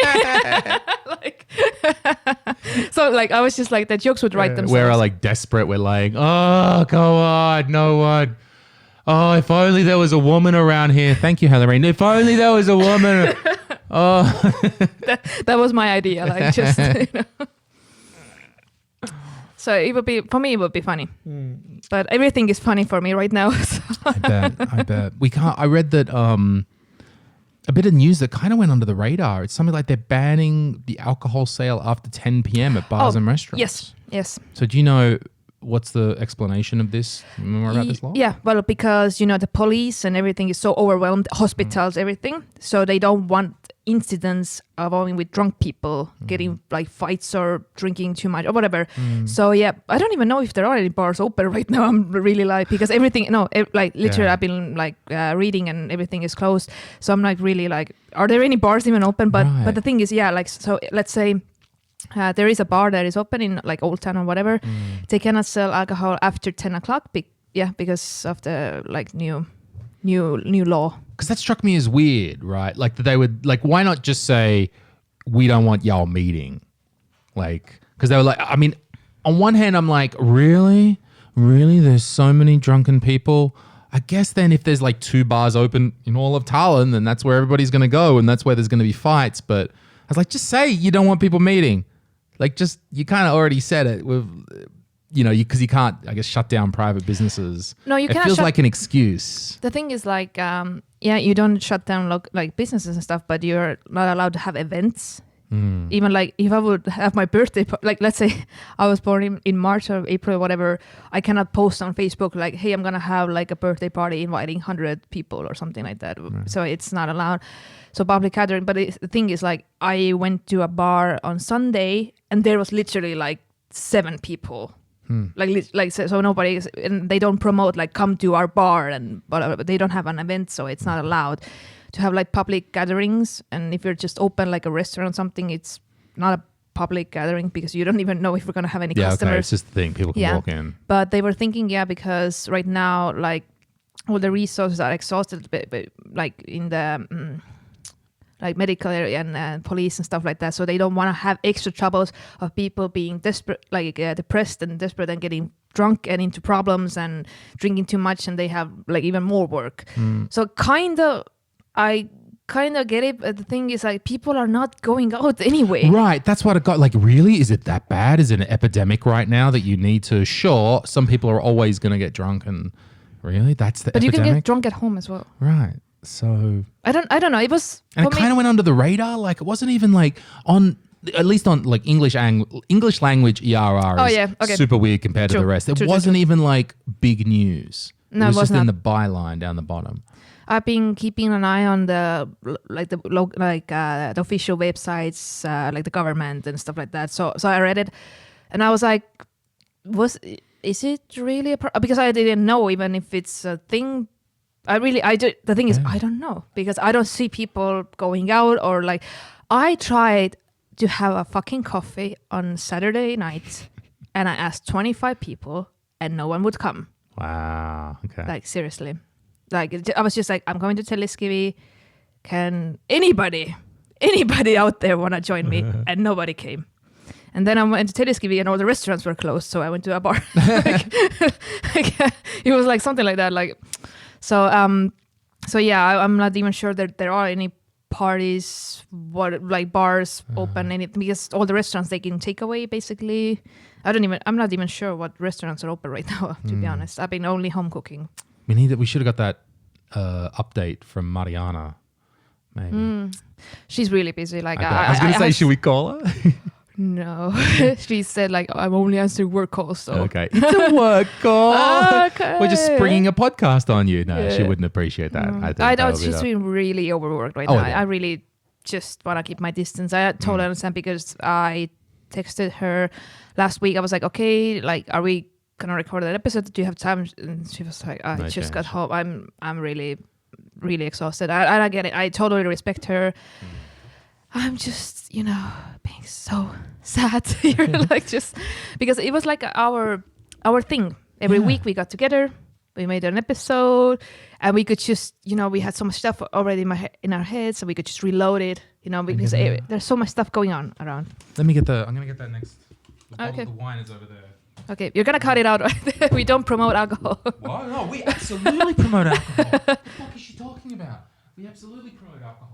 So like I was just like the jokes would write themselves. We're like desperate, we're like, oh, go on, no one. Oh, if only there was a woman around here. Thank you, Hillarine. If only there was a woman. Oh, that was my idea. Like just, So it would be, for me, it would be funny. But everything is funny for me right now. So. I bet. I read that a bit of news that kind of went under the radar. It's something like they're banning the alcohol sale after 10 p.m. at bars and restaurants. Yes. So do you know what's the explanation of this? More about this law? Yeah, well, because, the police and everything is so overwhelmed, hospitals, everything. So they don't want incidents involving with drunk people getting like fights or drinking too much or whatever. So yeah, I don't even know if there are any bars open right now. I'm really like, because everything, literally I've been like reading and everything is closed. So I'm like really like, are there any bars even open? But the thing is, so let's say, there is a bar that is open in like Old Town or whatever. They cannot sell alcohol after 10 o'clock. Because of the like new law. Because that struck me as weird, right? Like that they would like, why not just say we don't want y'all meeting? Like, because they were like, I mean, on one hand, I'm like, really? There's so many drunken people. I guess then if there's like 2 bars open in all of Tallinn, then that's where everybody's going to go and that's where there's going to be fights. But I was like, just say you don't want people meeting. Like, just, you kind of already said it with, because you can't, I guess, shut down private businesses. No, you can't. It feels like an excuse. The thing is like, you don't shut down like businesses and stuff, but you're not allowed to have events. Even like if I would have my birthday, like let's say I was born in March or April or whatever, I cannot post on Facebook like, hey, I'm going to have like a birthday party inviting 100 people or something like that. Right. So it's not allowed. So public gathering. But the thing is like, I went to a bar on Sunday and there was literally like 7 people. So nobody is, and they don't promote like come to our bar and but they don't have an event, so it's not allowed to have like public gatherings. And if you're just open like a restaurant or something, it's not a public gathering because you don't even know if we're gonna have any customers. Okay, it's just the thing, people can walk in. But they were thinking, because right now like all the resources are exhausted, but like in the like medical area and police and stuff like that. So they don't want to have extra troubles of people being desperate, like depressed and desperate and getting drunk and into problems and drinking too much, and they have like even more work. So I kind of get it. But the thing is, like, people are not going out anyway. Right. That's what it got. Like, really? Is it that bad? Is it an epidemic right now that you need to? Sure, some people are always going to get drunk, and really, that's the but epidemic. You can get drunk at home as well. Right. So I don't know. It was, and it kind of went under the radar. Like, it wasn't even like on. At least on like English language ERR is super weird compared to the rest. It wasn't even like big news. No, it was just not. in the byline down the bottom. I've been keeping an eye on the official websites, like the government and stuff like that. So I read it, and I was like, is it really a problem? Because I didn't know even if it's a thing. The thing is, I don't know, because I don't see people going out, or like, I tried to have a fucking coffee on Saturday night, and I asked 25 people, and no one would come. Wow. Okay. Like, seriously. Like, I was just like, I'm going to Sille-Kadri. Can anybody out there want to join me? And nobody came. And then I went to Sille-Kadri, and all the restaurants were closed, so I went to a bar. It was like something like that. Like, so yeah, I'm not even sure that there are any parties, bars open, anything, because all the restaurants taking takeaway basically. I'm not even sure what restaurants are open right now, to be honest. I've been only home cooking. We should have got that update from Mariana, maybe. She's really busy. Like, I was going to say, should we call her? No. She said, like, I'm only answering work calls. So. Okay. It's a work call. Okay. We're just springing a podcast on you. No, she wouldn't appreciate that. I know she's been really overworked right now. Yeah. I really just want to keep my distance. I totally understand, because I texted her last week. I was like, okay, like, are we going to record that episode? Do you have time? And she was like, I just got home. I'm really, really exhausted. I get it. I totally respect her. I'm just, being so sad here, like, just because it was like our thing. Every week we got together, we made an episode, and we could just, we had so much stuff already in our heads, so we could just reload it, because there's so much stuff going on around. I'm going to get that next. Okay. The wine is over there. Okay, you're going to cut it out, right? We don't promote alcohol. What? No, we absolutely promote alcohol. What the fuck is she talking about? We absolutely promote alcohol.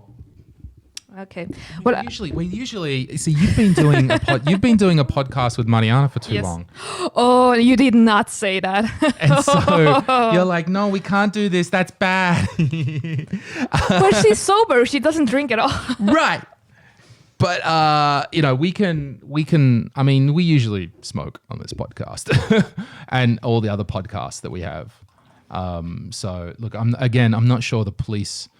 Okay. We usually see, you've been doing a podcast with Mariana for too long. Oh, you did not say that. And so you're like, no, we can't do this. That's bad. But she's sober. She doesn't drink at all. Right. But we can. I mean, we usually smoke on this podcast and all the other podcasts that we have. So look, I'm not sure the police.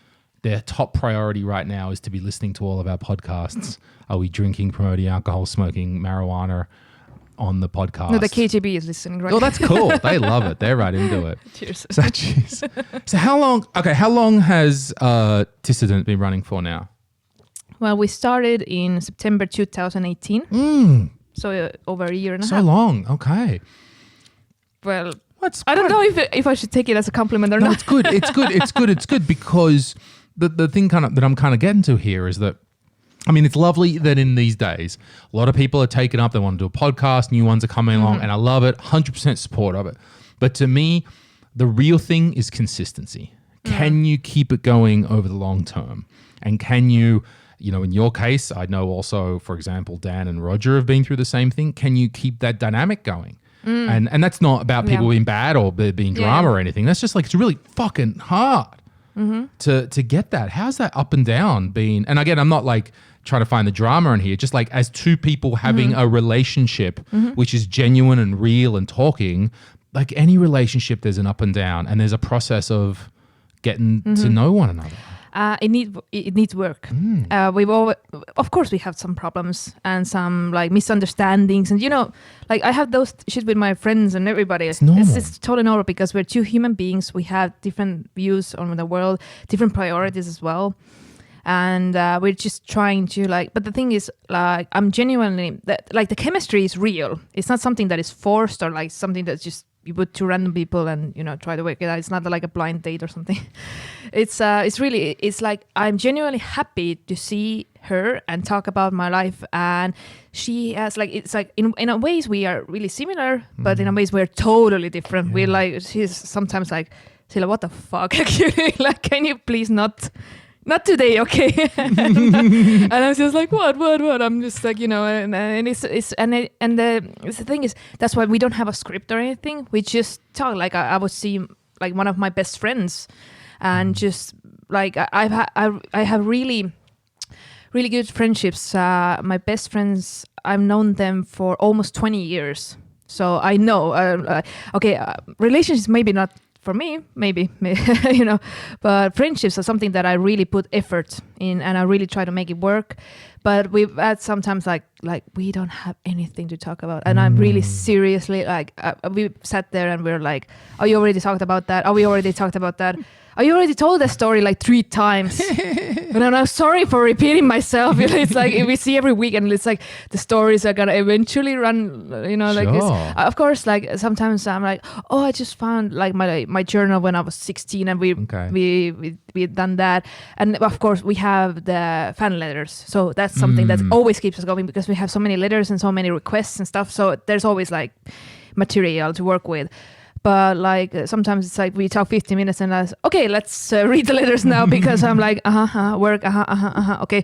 Their top priority right now is to be listening to all of our podcasts. Are we drinking, promoting alcohol, smoking marijuana on the podcast? No, the KGB is listening right now. Oh, that's cool. They love it. They're right into it. Cheers. So how long has Tissident been running for now? Well, we started in September 2018. So over a year and a half. So long. Okay. Well, I don't know if I should take it as a compliment or not. No, it's good. It's good because the thing that I'm kind of getting to here is that, I mean, it's lovely that in these days, a lot of people are taking up, they want to do a podcast, new ones are coming along, and I love it, 100% support of it. But to me, the real thing is consistency. Can you keep it going over the long term? And can you, in your case, I know also, for example, Dan and Roger have been through the same thing. Can you keep that dynamic going? And that's not about people being bad or being drama or anything. That's just like, it's really fucking hard to get that. How's that up and down been? And again, I'm not like trying to find the drama in here, just like as two people having a relationship which is genuine and real and talking, like any relationship, there's an up and down, and there's a process of getting to know one another. It needs work. Of course, we have some problems and some like misunderstandings, and like I have those shit with my friends and everybody. It's totally normal because we're two human beings. We have different views on the world, different priorities as well, and we're just trying to like. But the thing is, like, I'm genuinely like the chemistry is real. It's not something that is forced or like something that's just you put two random people and try to work it out. It's not like a blind date or something. It's like I'm genuinely happy to see her and talk about my life, and she has like, it's like in a ways we are really similar, but in a ways we're totally different. We're like, she's sometimes like, Sille, what the fuck, actually? Like, can you please not not today, okay. And I was just like, what? I'm just like, and the thing is, that's why we don't have a script or anything. We just talk. Like I would see like one of my best friends, and just like I have really good friendships. My best friends, I've known them for almost 20 years. So I know, relationships maybe not for me, maybe, but friendships are something that I really put effort in, and I really try to make it work. But we've had sometimes like we don't have anything to talk about, and I'm really seriously like we sat there and we're like, oh, you already talked about that? Oh, we already talked about that? Oh, you already told that story like 3 times. And I'm sorry for repeating myself. It's like we see every week, and it's like the stories are gonna eventually run, like this. Of course, like sometimes I'm like, oh, I just found like my journal when I was 16, and we had done that. And of course, we have the fan letters. So that's something that always keeps us going, because we have so many letters and so many requests and stuff. So there's always like material to work with. But like sometimes it's like we talk 15 minutes and I was, okay, let's read the letters now, because I'm like, work, okay.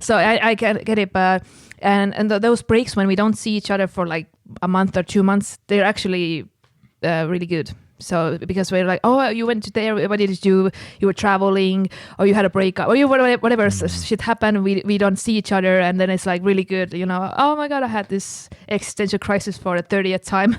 So I can get it. But and those breaks when we don't see each other for like a month or 2 months, they're actually really good. So because we're like, oh, you went to there, what did you do? You were traveling, or you had a breakup, or you whatever shit happened. We don't see each other, and then it's like really good. Oh my god, I had this existential crisis for the 30th time.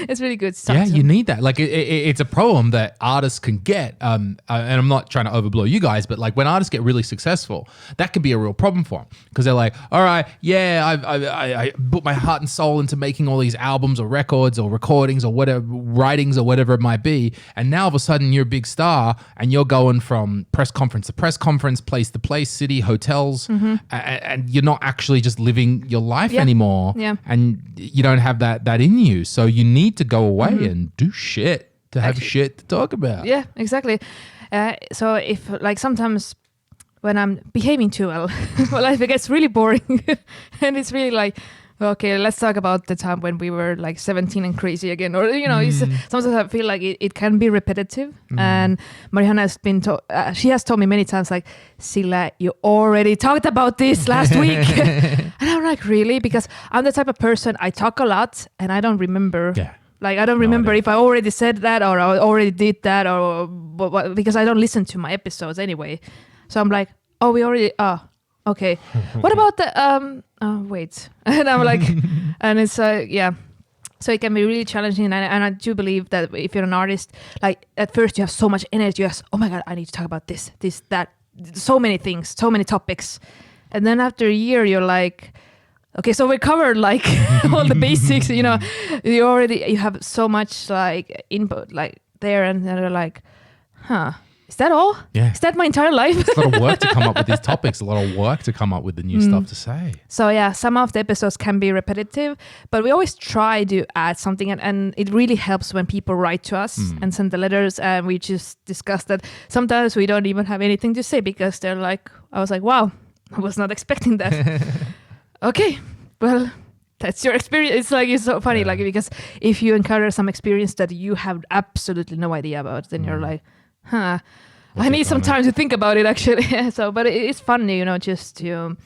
It's really good stuff. Yeah, you need that. Like it's a problem that artists can get. And I'm not trying to overblow you guys, but like when artists get really successful, that can be a real problem for them, because they're like, all right, yeah, I put my heart and soul into making all these albums or records or recordings or whatever, writings or whatever it might be, and now all of a sudden you're a big star and you're going from press conference to press conference, place to place, city, hotels, and you're not actually just living your life anymore, and you don't have that in you. So you need to go away and do shit to have shit to talk about. Yeah, exactly. So if like sometimes when I'm behaving too well, my life gets really boring, and it's really like, okay, let's talk about the time when we were like 17 and crazy again. Or, sometimes I feel like it can be repetitive. And Mariana has been, she has told me many times, like, Sille, you already talked about this last week. And I'm like, really? Because I'm the type of person, I talk a lot and I don't remember. Yeah. Like, I don't remember if I already said that or I already did that, or because I don't listen to my episodes anyway. So I'm like, oh, we already, okay. What about the, wait. And I'm like, and it's, yeah. So it can be really challenging. And I do believe that if you're an artist, like at first you have so much energy. You have, oh my God, I need to talk about this, that, so many things, so many topics. And then after a year, you're like, okay, so we covered like all the basics, you have so much like input like there, and then you're like, is that all? Yeah. Is that my entire life? It's a lot of work to come up with these topics, a lot of work to come up with the new stuff to say. So yeah, some of the episodes can be repetitive, but we always try to add something, and it really helps when people write to us and send the letters, and we just discuss that. Sometimes we don't even have anything to say because they're like, I was like, wow, I was not expecting that. Okay, well, that's your experience. It's like, it's so funny, like, because if you encounter some experience that you have absolutely no idea about, then you're like, I need some time to think about it, actually. So, but it's funny, just to...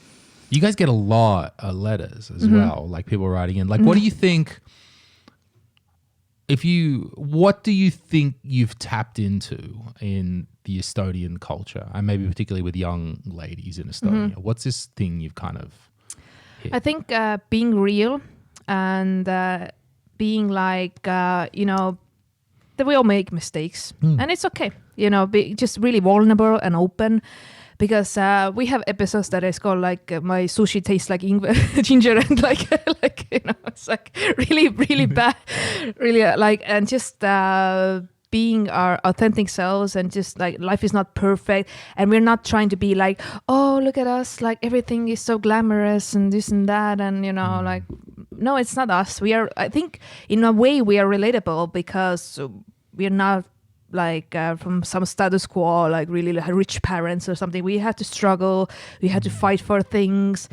You guys get a lot of letters as well, like people writing in. Like, what do you think... What do you think you've tapped into in the Estonian culture, and maybe particularly with young ladies in Estonia? What's this thing you've kind of hit? I think being real and being like, that we all make mistakes, and it's okay. Be just really vulnerable and open, because we have episodes that is called like my sushi tastes like ginger, and like it's like really, really bad, really like, and just being our authentic selves, and just like life is not perfect, and we're not trying to be like, oh, look at us, like everything is so glamorous and this and that, and like, no, it's not us. I think in a way we are relatable because we're not like from some status quo, like really like rich parents or something. We had to struggle, we had to fight for things.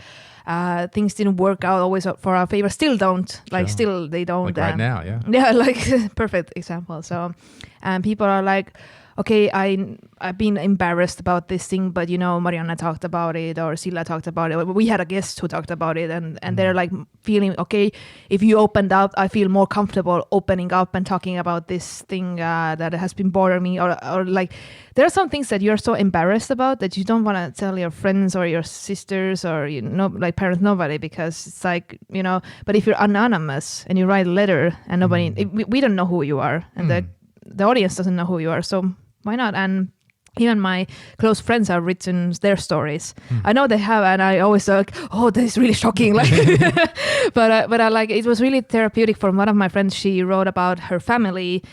Things didn't work out always for our favor, still don't, like still they don't, like right now. Yeah, like perfect example. So people are like, okay, I've been embarrassed about this thing, but Marianne talked about it, or Sille talked about it. We had a guest who talked about it, and they're like feeling, okay, if you opened up, I feel more comfortable opening up and talking about this thing that has been bothering me, or like there are some things that you're so embarrassed about that you don't want to tell your friends or your sisters or like parents, nobody, because it's like, but if you're anonymous and you write a letter and nobody, we don't know who you are, and the audience doesn't know who you are, so why not? And even my close friends have written their stories. I know they have, and I always like, oh, this is really shocking. Like, but I like, it was really therapeutic for one of my friends. She wrote about her family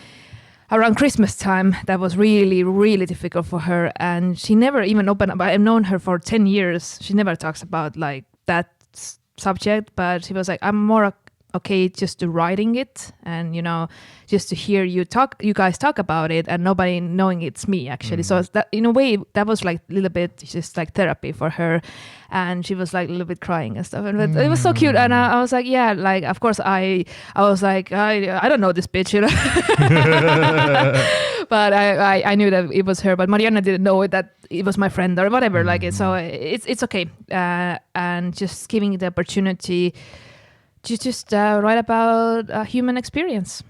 around Christmas time. That was really, really difficult for her, and she never even opened up. I've known her for 10 years. She never talks about like that subject, but she was like, I'm more okay just to writing it, and just to hear you guys talk about it, and nobody knowing it's me actually. So that, in a way, that was like a little bit just like therapy for her, and she was like a little bit crying and stuff, and but it was so cute. And I was like, yeah, like of course I was like, I don't know this bitch, but I knew that it was her, but Marianne didn't know that it was my friend or whatever. Like it, so it's okay, and just giving the opportunity to just write about human experience,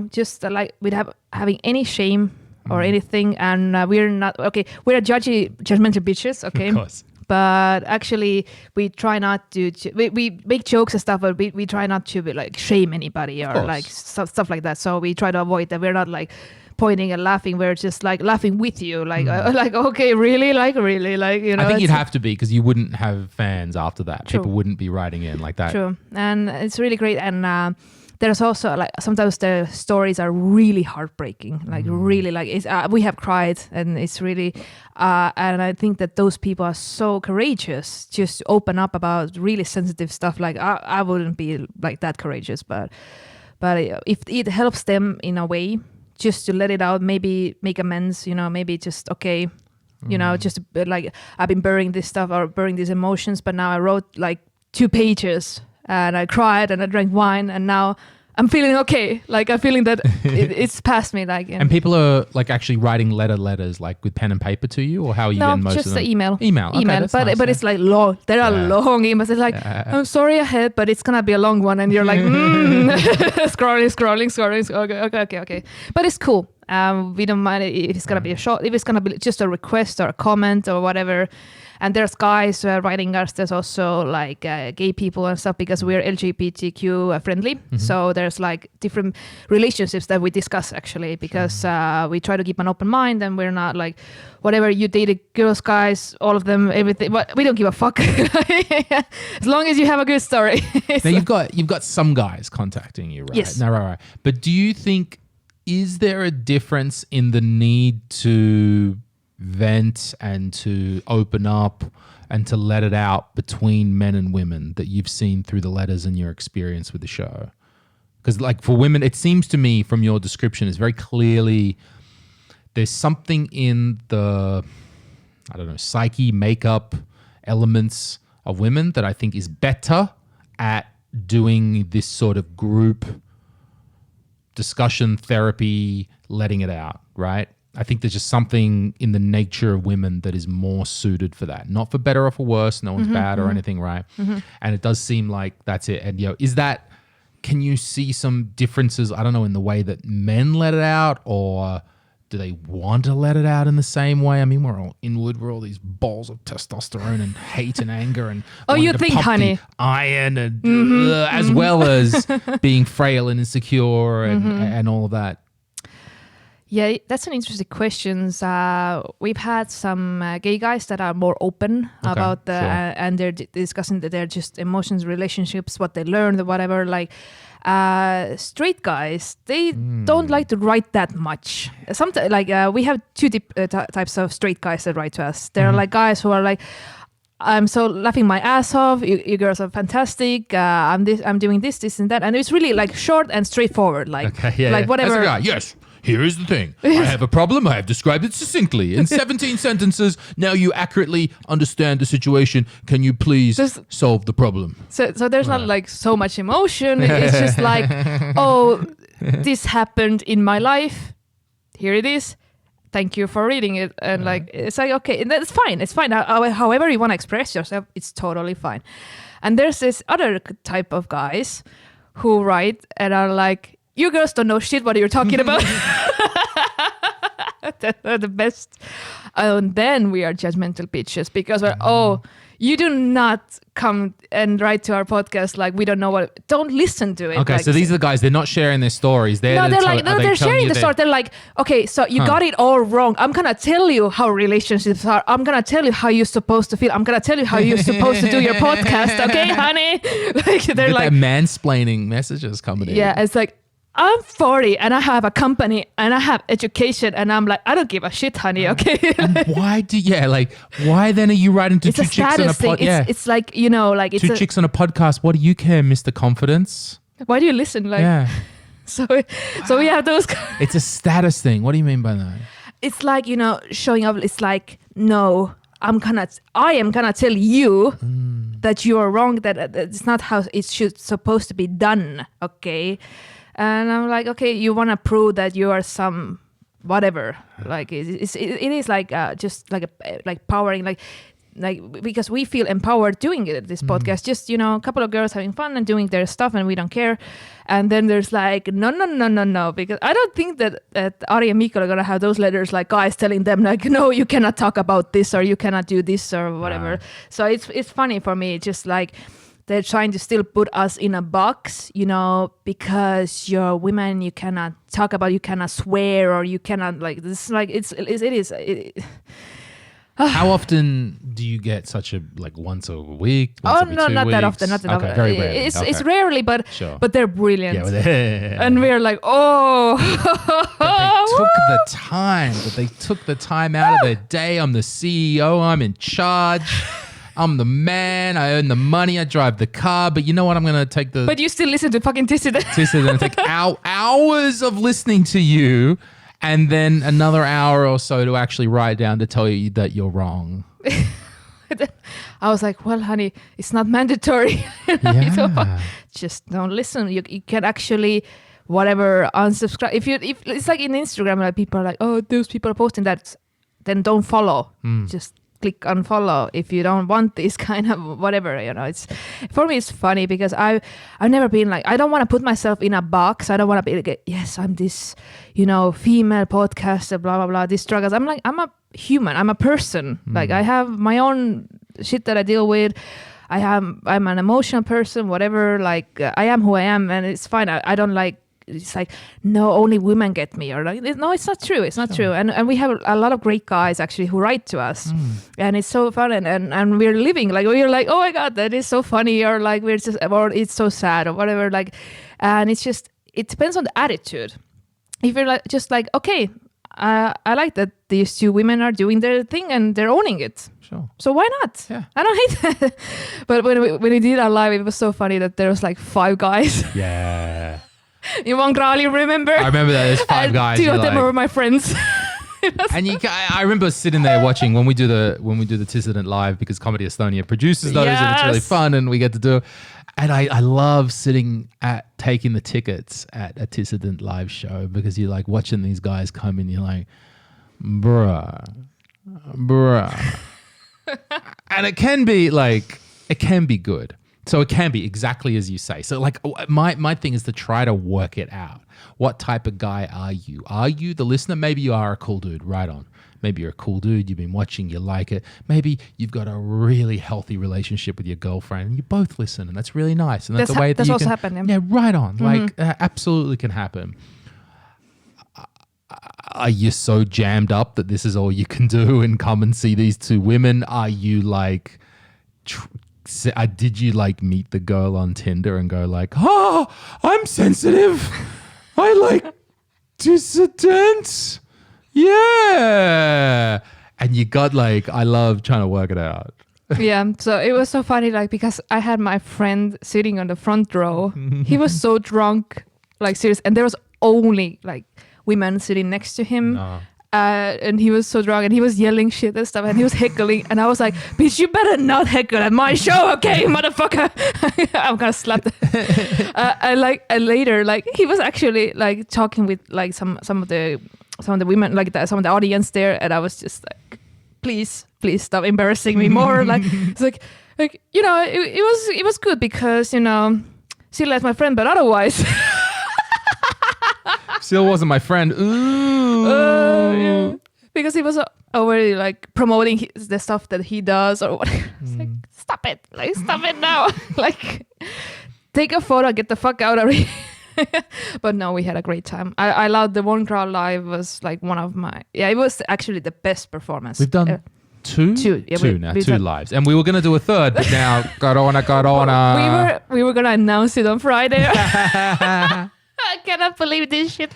just like without having any shame or anything. And we're not, okay, we're judgmental bitches, okay? Of course. But actually, we try not to, we make jokes and stuff, but we try not to like shame anybody or like stuff like that. So we try to avoid that. We're not like pointing and laughing, we're just like laughing with you, like like, okay, really, like I think you'd have to be, because you wouldn't have fans after that. True. People wouldn't be writing in like that. True. And it's really great. And there's also like sometimes the stories are really heartbreaking, like really, like it's we have cried, and it's really and I think that those people are so courageous just to open up about really sensitive stuff. Like I wouldn't be like that courageous, but if it helps them in a way, just to let it out, maybe make amends, maybe just, okay, just like I've been burying this stuff or burying these emotions, but now I wrote like 2 pages and I cried and I drank wine, and now I'm feeling okay. Like I'm feeling that it's past me. Like, and people are like actually writing letters like with pen and paper to you, or how are you getting most of them? No, just email. Okay, that's nice, but it's like long. There are long emails. It's like, I'm sorry ahead, but it's gonna be a long one, and you're like scrolling. Okay. But it's cool. We don't mind if it's gonna be a short, if it's gonna be just a request or a comment or whatever. And there's guys writing us. There's also like gay people and stuff, because we're LGBTQ friendly. So there's like different relationships that we discuss actually, because we try to keep an open mind, and we're not like whatever you dated girls, guys, all of them, everything. But we don't give a fuck as long as you have a good story. Now you've got some guys contacting you, right? Yes. No, right. But do you think, is there a difference in the need to vent and to open up and to let it out between men and women that you've seen through the letters and your experience with the show? Because like for women, it seems to me from your description is very clearly there's something in the, I don't know, psyche, makeup elements of women that I think is better at doing this sort of group discussion, therapy, letting it out, right? I think there's just something in the nature of women that is more suited for that. Not for better or for worse. No one's bad or anything, right? And it does seem like that's it. And, is that, can you see some differences, I don't know, in the way that men let it out, or do they want to let it out in the same way? I mean, we're all inward. We're all these balls of testosterone and hate and anger and you think, honey, iron and as well as being frail and insecure and all of that. Yeah, that's an interesting question. We've had some gay guys that are more open about the and they're discussing that they're just emotions, relationships, what they learned, or whatever. Like straight guys, they don't like to write that much. Sometimes, like we have 2 types of straight guys that write to us. There are like guys who are like, I'm so laughing my ass off. You girls are fantastic. I'm doing this, and that, and it's really like short and straightforward. Like, whatever. That's a guy. Yes. Here is the thing. I have a problem. I have described it succinctly in 17 sentences. Now you accurately understand the situation. Can you please solve the problem? So there's not like so much emotion. It's just like, oh, this happened in my life. Here it is. thank you for reading it. And like, it's like, okay, and that's fine. It's fine. However you want to express yourself, it's totally fine. And there's this other type of guys who write and are like, you girls don't know shit what you're talking about. They're the best. And then we are judgmental bitches because we're, you do not come and write to our podcast like we don't know what. Don't listen to it. Okay, like, so these are the guys. They're not sharing their stories. They're sharing the story. They're like, okay, so you got it all wrong. I'm gonna tell you how relationships are. I'm gonna tell you how you're supposed to feel. I'm gonna tell you how you're supposed to do your podcast. Okay, honey. Like they're like mansplaining messages coming in. Yeah, it's like, I'm 40 and I have a company and I have education and I'm like, I don't give a shit, honey. Okay. Why then are you writing to it's two a chicks on a thing. podcast? It's like, you know, like it's two chicks on a podcast. What do you care, Mr. Confidence? Why do you listen? Like, yeah. So we have those. It's a status thing. What do you mean by that? It's like, you know, showing up. It's like, no, I am gonna tell you that you are wrong. That it's not how it's supposed to be done. Okay. And I'm like, okay, you want to prove that you are some whatever. Like it is like just like powering, like because we feel empowered doing it. This podcast, just, you know, a couple of girls having fun and doing their stuff, and we don't care. And then there's like no, because I don't think that Ari and Mikko are gonna have those letters like guys telling them like, no, you cannot talk about this or you cannot do this or whatever. So it's funny for me, just like. They're trying to still put us in a box, you know, because you're women, you cannot talk about, you cannot swear, or you cannot like this. Like it is. How often do you get such a like once a week? Not that often. Not that often. Very rarely. It's rarely, but they're brilliant. Yeah, and we're like, They took the time out of their day. I'm the CEO. I'm in charge. I'm the man. I earn the money. I drive the car. But you know what? I'm going to take the... But you still listen to fucking Tissident. Tissident. Take hours of listening to you and then another hour or so to actually write down to tell you that you're wrong. I was like, well, honey, it's not mandatory. Yeah. Just don't listen. You can actually... whatever, unsubscribe. If it's like in Instagram, like people are like, oh, those people are posting that, then don't follow. Just click unfollow if you don't want this kind of whatever, you know. It's for me, it's funny because I've never been like, I don't want to put myself in a box. I don't want to be like, yes, I'm this, you know, female podcaster, blah blah blah, these struggles. I'm like, I'm a human, I'm a person. Like I have my own shit that I deal with. I'm an emotional person, whatever. Like I am who I am, and it's fine. I don't like. It's like, no, only women get me, or like, no, it's not true. It's not true. And we have a lot of great guys actually who write to us, and it's so fun. And we're living like, we're like, oh my God, that is so funny, or like we're just, or it's so sad, or whatever. Like, and it's just, it depends on the attitude. If you're like, just like, okay, I like that these two women are doing their thing and they're owning it. Sure. So why not? Yeah. I don't hate that. But when we did our live, it was so funny that there was like 5 guys. Yeah. You won't really remember. I remember that there's 5 guys. 2 of them were my friends. And I remember sitting there watching when we do the Tissident live, because Comedy Estonia produces those, and it's really fun, and we get to do it. And I love sitting taking the tickets at a Tissident live show, because you're like watching these guys come in, you're like, bruh. And it can be good. So it can be exactly as you say. So like my thing is to try to work it out. What type of guy are you? Are you the listener? Maybe you are a cool dude, right on. Maybe you're a cool dude, you've been watching, you like it. Maybe you've got a really healthy relationship with your girlfriend and you both listen, and that's really nice. And that's the way that you also can... happened. Yeah, right on. Like absolutely can happen. Are you so jammed up that this is all you can do and come and see these 2 women? Are you like... did you like meet the girl on Tinder and go like, oh, I'm sensitive. I like Tissident. Yeah. And you got like, I love trying to work it out. Yeah. So it was so funny, like, because I had my friend sitting on the front row. He was so drunk, like serious. And there was only like women sitting next to him. No. And he was so drunk and he was yelling shit and stuff and he was heckling, and I was like, bitch, you better not heckle at my show, okay, motherfucker. I'm gonna slap and later, like, he was actually like talking with like some of the some of the women, like some of the audience there, and I was just like, please stop embarrassing me more. Like it's like you know, it was good because you know, Sille is my friend, but otherwise. Sille wasn't my friend. Ooh. Yeah. Because he was already like promoting the stuff that he does or whatever. It's like, stop it now. Like, take a photo, get the fuck out of here. But no, we had a great time. I loved the One Crowd Live. Was like one of my, it was actually the best performance. We've done two lives, and we were going to do a third, but now corona. We were going to announce it on Friday. I cannot believe this shit.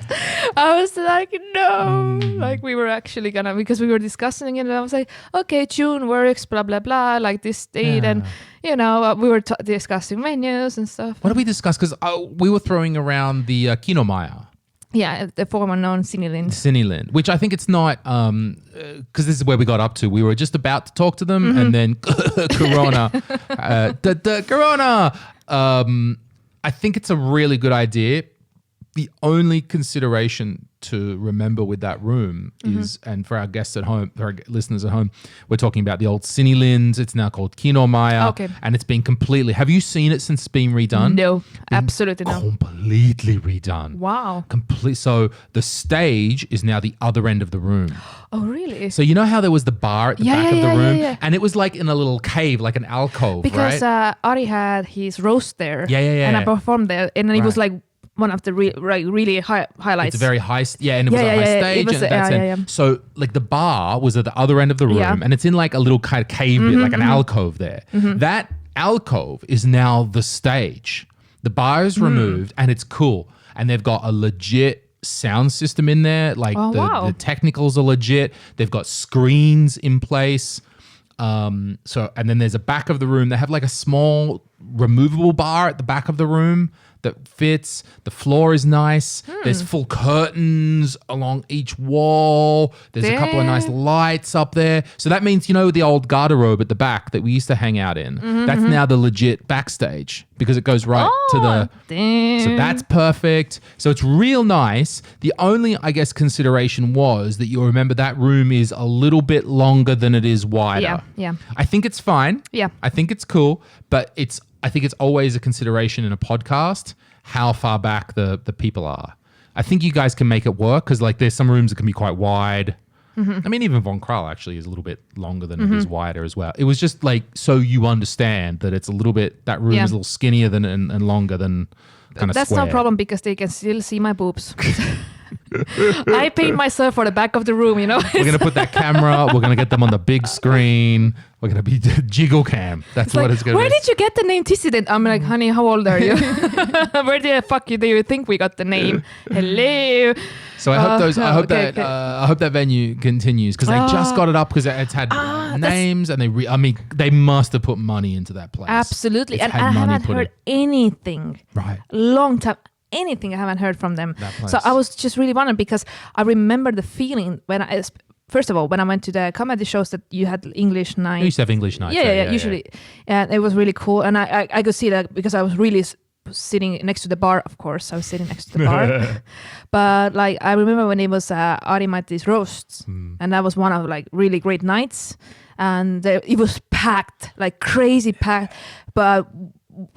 I was like, no. Like, we were actually gonna, because we were discussing it, and I was like, okay, June works, blah, blah, blah, like this date. And, you know, we were discussing menus and stuff. What did we discuss? Because we were throwing around the Kinomaya. Yeah, the former known Sinilind, which I think it's not, because this is where we got up to. We were just about to talk to them, and then Corona. Corona! I think it's a really good idea. The only consideration to remember with that room is, and for our guests at home, for our listeners at home, we're talking about the old Sinilind. It's now called Kinomaya, and it's been completely. Have you seen it since it's been redone? No, absolutely not. Completely redone. Wow. So the stage is now the other end of the room. Oh, really? So you know how there was the bar at the back of the room, and it was like in a little cave, like an alcove, because right? Ari had his roast there. Yeah. And I performed there, and it was like one of the really highlights. It's a very high, and it was a high stage. It was, So like the bar was at the other end of the room, and it's in like a little kind of cave bit, like an alcove there. That alcove is now the stage. The bar is removed, and it's cool. And they've got a legit sound system in there. Like the technicals are legit. They've got screens in place. And then there's a back of the room. They have like a small removable bar at the back of the room that fits. The floor is nice. There's full curtains along each wall. There's a couple of nice lights up there. So that means, you know, the old garderobe at the back that we used to hang out in, that's now the legit backstage because it goes right to the... So that's perfect. So it's real nice. The only, I guess, consideration was that you'll remember that room is a little bit longer than it is wider. Yeah. I think it's fine. Yeah. I think it's cool, but I think it's always a consideration in a podcast how far back the people are. I think you guys can make it work because like there's some rooms that can be quite wide. I mean, even Von Krall actually is a little bit longer than it is wider as well. It was just like so you understand that it's a little bit, that room is a little skinnier than and longer than kind of That's square. no problem because they can still see my boobs. I paid myself for the back of the room, you know. We're going to put that camera. We're going to get them on the big screen. We're going to be jiggle cam. That's what it's going to be. Where did you get the name Tissident? I'm like, honey, how old are you? Where the fuck do you think we got the name? Hello. So I hope that venue continues because they just got it up because it's had names and they must have put money into that place. Absolutely. And I haven't heard anything. Right. Long time. Anything I haven't heard from them. So I was just really wondering because I remember the feeling when first of all, when I went to the comedy shows that you had English night. You used to have English night. Yeah, usually. And it was really cool. And I could see that because I was really sitting next to the bar, of course. I was sitting next to the bar. But like, I remember when it was Ari Matti's roasts. And that was one of like really great nights. And it was packed, like crazy packed. But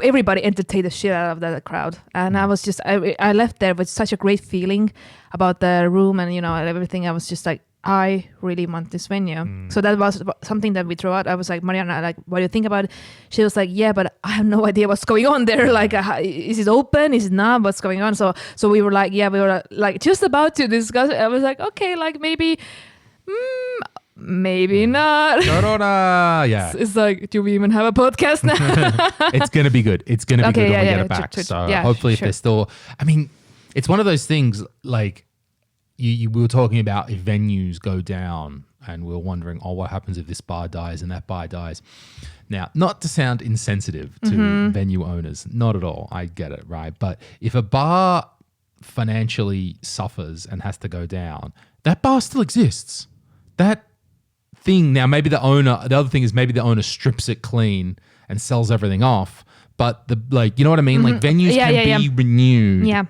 everybody entertained the shit out of that crowd, and I was just I left there with such a great feeling about the room and everything. I was just like, I really want this venue. So that was something that we threw out. I was like, Mariana, like, what do you think about it? She was like, yeah, but I have no idea what's going on there. Like, is it open? Is it not? What's going on? So we were like, yeah, we were like just about to discuss it. I was like, okay, like maybe not. Corona, yeah. It's like, do we even have a podcast now? It's going to be good. It's going to be good when we get it back. So hopefully if they're still... I mean, it's one of those things like we were talking about if venues go down and we were wondering, what happens if this bar dies and that bar dies? Now, not to sound insensitive to venue owners, not at all. I get it, right? But if a bar financially suffers and has to go down, that bar still exists. That thing now, maybe the other thing is maybe the owner strips it clean and sells everything off, but you know what I mean? Like venues can be renewed. Yeah.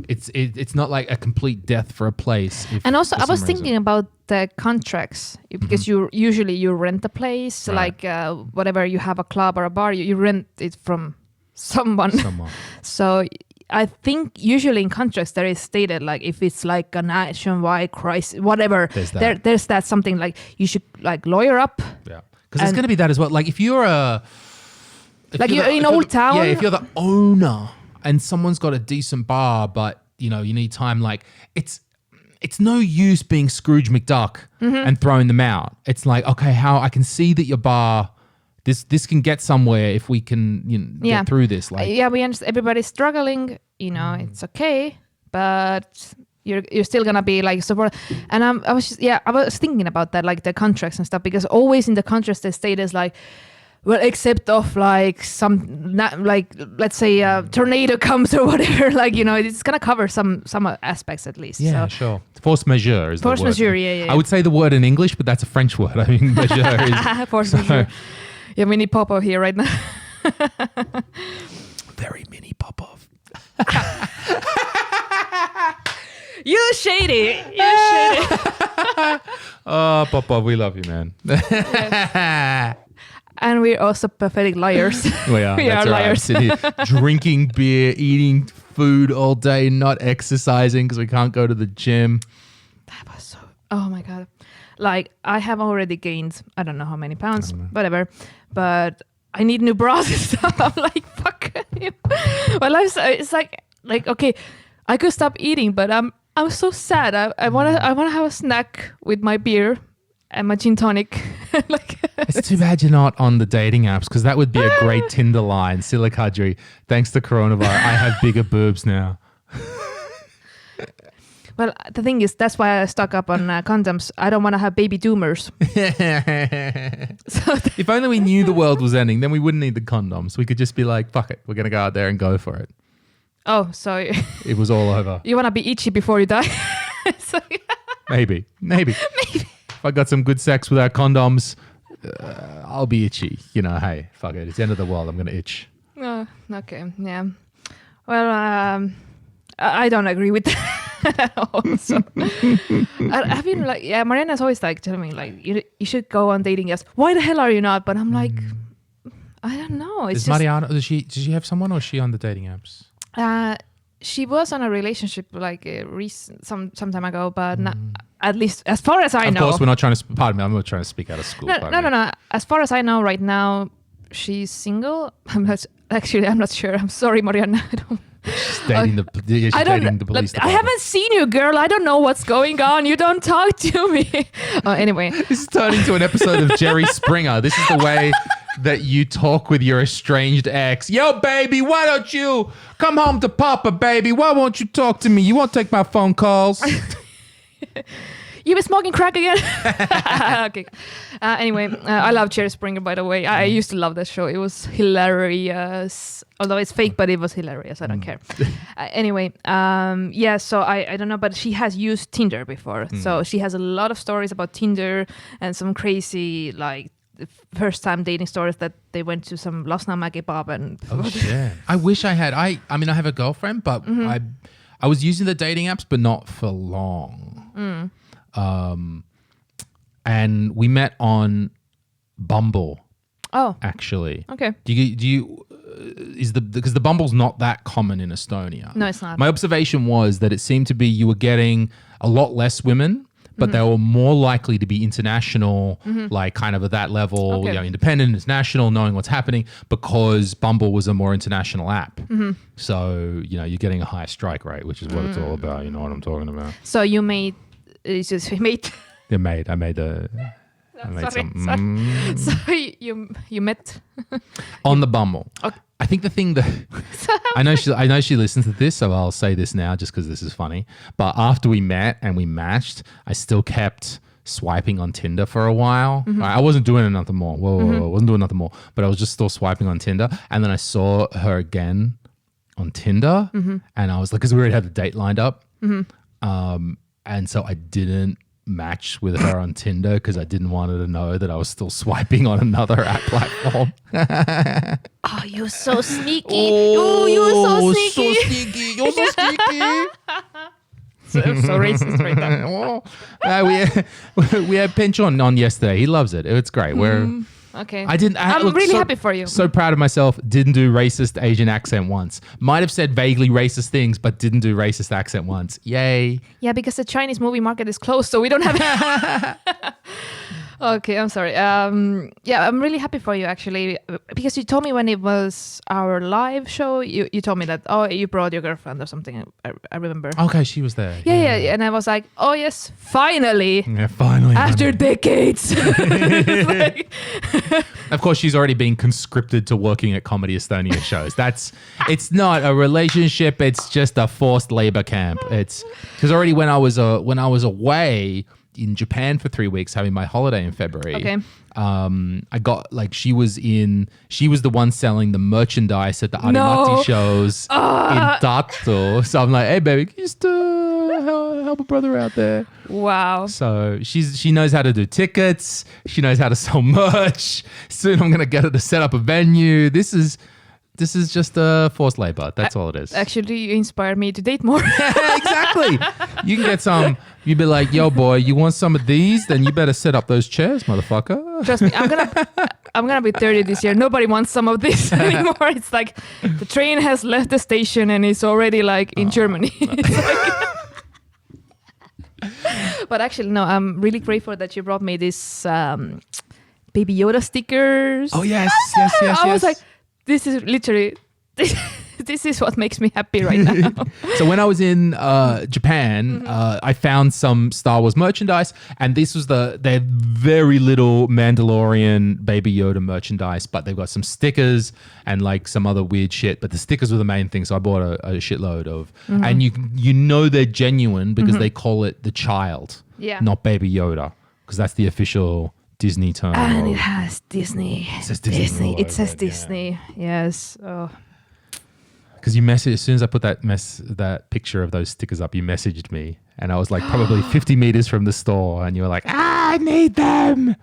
it's not like a complete death for a place. And also, I was thinking about the contracts because you usually rent a place, like whatever you have a club or a bar, you rent it from someone. So I think usually in contracts there is stated like if it's like a nationwide crisis, whatever. There's that something like you should like lawyer up. Yeah, because there's going to be that as well. Like if you're you're in Old Town. Yeah, if you're the owner and someone's got a decent bar, but you need time. Like it's no use being Scrooge McDuck and throwing them out. It's like, okay, how I can see that your bar. This can get somewhere if we can get through this. Like we understand everybody's struggling. It's okay, but you're still gonna be like support. And I was thinking about that, like the contracts and stuff, because always in the contracts they state as like, well, except of like some like let's say a tornado comes or whatever, like it's gonna cover some aspects at least. Yeah, so. Sure. Force majeure is force the word. majeure. Yeah. I would say the word in English, but that's a French word. I mean, majeure is force majeure. Yeah, mini Popov here right now. Very mini Popov. You shady. Oh, Popov, we love you, man. Yes. And we're also pathetic liars. We are. We are liars. Sitting here drinking beer, eating food all day, not exercising because we can't go to the gym. That was so... Oh, my God. Like, I have already gained, I don't know how many pounds, whatever, but I need new bras and stuff. I'm like, fuck you. Well, it's like, okay, I could stop eating, but I'm so sad. I wanna have a snack with my beer and my gin tonic. It's too bad you're not on the dating apps, because that would be a great Tinder line. Sille-Kadri, thanks to coronavirus, I have bigger boobs now. Well, the thing is, that's why I stock up on condoms. I don't want to have baby doomers. If only we knew the world was ending, then we wouldn't need the condoms. We could just be like, fuck it, we're going to go out there and go for it. Oh, so... It was all over. You want to be itchy before you die? Maybe. If I got some good sex without condoms, I'll be itchy. Hey, fuck it. It's the end of the world. I'm going to itch. Oh, okay. Yeah. Well, I don't agree with that. Also, I've been like, Mariana's always like telling me like you should go on dating apps. Why the hell are you not? But I'm like, I don't know. Is Mariana? Does she have someone, or is she on the dating apps? She was on a relationship like some time ago, but not, at least as far as I know. Of course, we're not trying to. Pardon me, I'm not trying to speak out of school. No. As far as I know, right now she's single. I'm not sure. I'm sorry, Mariana. I don't. She's dating the police department. I haven't seen you, girl. I don't know what's going on. You don't talk to me. Anyway. This is turning into an episode of Jerry Springer. This is the way that you talk with your estranged ex. Yo, baby, why don't you come home to Papa, baby? Why won't you talk to me? You won't take my phone calls. You been smoking crack again? Okay. Anyway, I love Jerry Springer, by the way. I used to love that show. It was hilarious. Although it's fake, but it was hilarious. I don't care. Anyway, so I don't know, but she has used Tinder before. So she has a lot of stories about Tinder and some crazy, like, first time dating stories that they went to some Lasnamäe kebab and... Oh, shit. I wish I had. I mean, I have a girlfriend, but I was using the dating apps, but not for long. And we met on Bumble. Oh, actually, okay. Do you because the Bumble's not that common in Estonia? No, it's not. My observation was that it seemed to be you were getting a lot less women, but they were more likely to be international, like kind of at that level, independent, international, knowing what's happening, because Bumble was a more international app. So you're getting a high strike rate, which is what it's all about. You know what I'm talking about? So you made. It's just made. I made some. Sorry, you met on the Bumble. Okay. I think the thing that I know she listens to this, so I'll say this now just because this is funny. But after we met and we matched, I still kept swiping on Tinder for a while. I wasn't doing nothing more. Whoa, wasn't doing nothing more. But I was just still swiping on Tinder, and then I saw her again on Tinder, and I was like, because we already had the date lined up. And so I didn't match with her on Tinder because I didn't want her to know that I was still swiping on another app platform. Oh, you're so sneaky. Oh, you're so sneaky. So sneaky. You're so sneaky. So racist right now. We had Pinch on yesterday. He loves it. It's great. Okay. I'm really happy for you. So proud of myself. Didn't do racist Asian accent once. Might have said vaguely racist things, but didn't do racist accent once. Yay. Yeah, because the Chinese movie market is closed, so we don't have Okay, I'm sorry. Yeah, I'm really happy for you actually, because you told me when it was our live show, you told me that, oh, you brought your girlfriend or something. I remember. Okay, she was there. Yeah. And I was like, oh yes, finally. Yeah, finally. After decades. Of course, she's already been conscripted to working at Comedy Estonia shows. It's not a relationship. It's just a forced labor camp. It's because already when I was away in Japan for 3 weeks, having my holiday in February. Okay. I got she was the one selling the merchandise at the Arimati shows in Tartu. So I'm like, hey baby, can you just help a brother out there? Wow. So she knows how to do tickets. She knows how to sell merch. Soon I'm gonna get her to set up a venue. This is just forced labor. That's all it is. Actually, you inspired me to date more. Exactly. You can get some. You'd be like, yo, boy, you want some of these? Then you better set up those chairs, motherfucker. Trust me, I'm gonna be 30 this year. Nobody wants some of this anymore. It's like the train has left the station and it's already like in Germany. But actually, no, I'm really grateful that you brought me this Baby Yoda stickers. Oh yes. I was like, this is literally this is what makes me happy right now. So when I was in Japan, I found some Star Wars merchandise, and this was their very little Mandalorian Baby Yoda merchandise, but they've got some stickers and like some other weird shit. But the stickers were the main thing, so I bought a shitload of. And you know they're genuine because they call it the child, not Baby Yoda, because that's the official Disney term. And it has Disney. It says Disney. It says Disney. Yeah. Yes. Oh. Because you messaged, as soon as I put that picture of those stickers up, you messaged me, and I was like probably 50 meters from the store, and you were like, I need them. I'm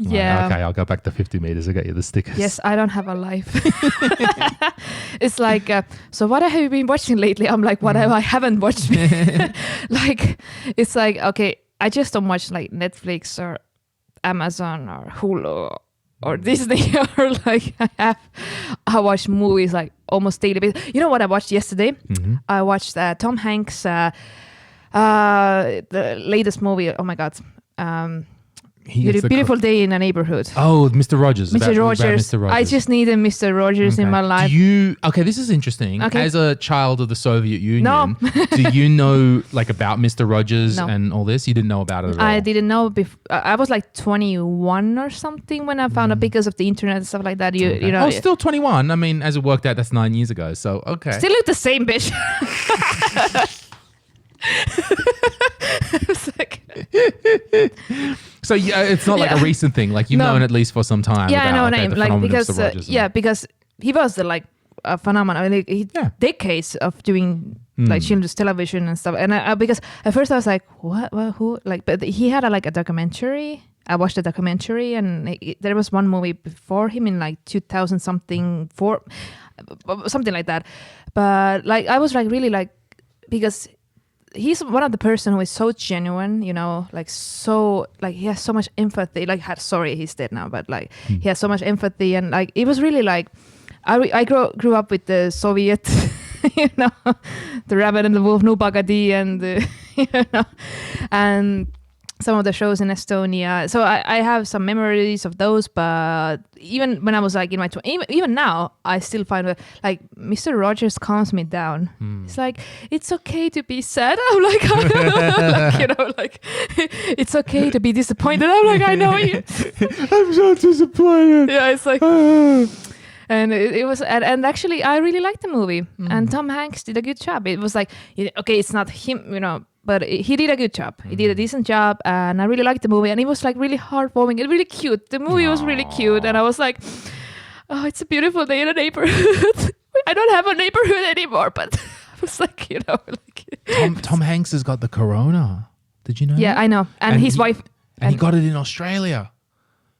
yeah. like, okay, I'll go back to 50 meters to get you the stickers. Yes, I don't have a life. It's like, so what have you been watching lately? I'm like, what have I haven't watched? Like, it's like, okay, I just don't watch like Netflix or Amazon or Hulu or Disney or like I watch movies like almost daily. You know what I watched yesterday? I watched Tom Hanks the latest movie. Oh my god, Beautiful Day in a Neighborhood. Oh, Mr. Rogers. Mr. Rogers. I just needed Mr. Rogers in my life. Okay, this is interesting. Okay. As a child of the Soviet Union, do you know like about Mr. Rogers and all this? You didn't know about it at all? I didn't know before. I was like 21 or something when I found out because of the internet and stuff like that. You know. Oh, still 21. I mean, as it worked out, that's 9 years ago. So, okay. Still look the same, bitch. It's like... So yeah, it's not like a recent thing. Like you've known at least for some time. Yeah, about, I know. Like because because he was the like a phenomenon. I mean, he decades of doing like children's television and stuff. And because at first I was like, what? Who? Like, but he had a documentary. I watched the documentary, and there was one movie before him in like 2000 something something like that. But like I was like really like because. He's one of the person who is so genuine, you know, like so like he has so much empathy. Like sorry, he's dead now, but like he has so much empathy, and like it was really like I grew up with the Soviet, you know, the Rabbit and the Wolf, No Bagadi, and you know, and some of the shows in Estonia. So I have some memories of those, but even when I was like in my even now, I still find like Mr. Rogers calms me down. It's like, it's okay to be sad. I'm like, like, you know, like it's okay to be disappointed. I'm like, I know you. I'm so disappointed. Yeah, it's like, and it was, and actually I really liked the movie, and Tom Hanks did a good job. It was like, okay, it's not him, you know, but he did a good job. He did a decent job, and I really liked the movie. And it was like really heartwarming and really cute. The movie was really cute, and I was like, "Oh, it's a beautiful day in a neighborhood." I don't have a neighborhood anymore, but I was like, you know, like Tom Hanks has got the corona. Did you know? Yeah, that? I know. And his wife. And he got it in Australia.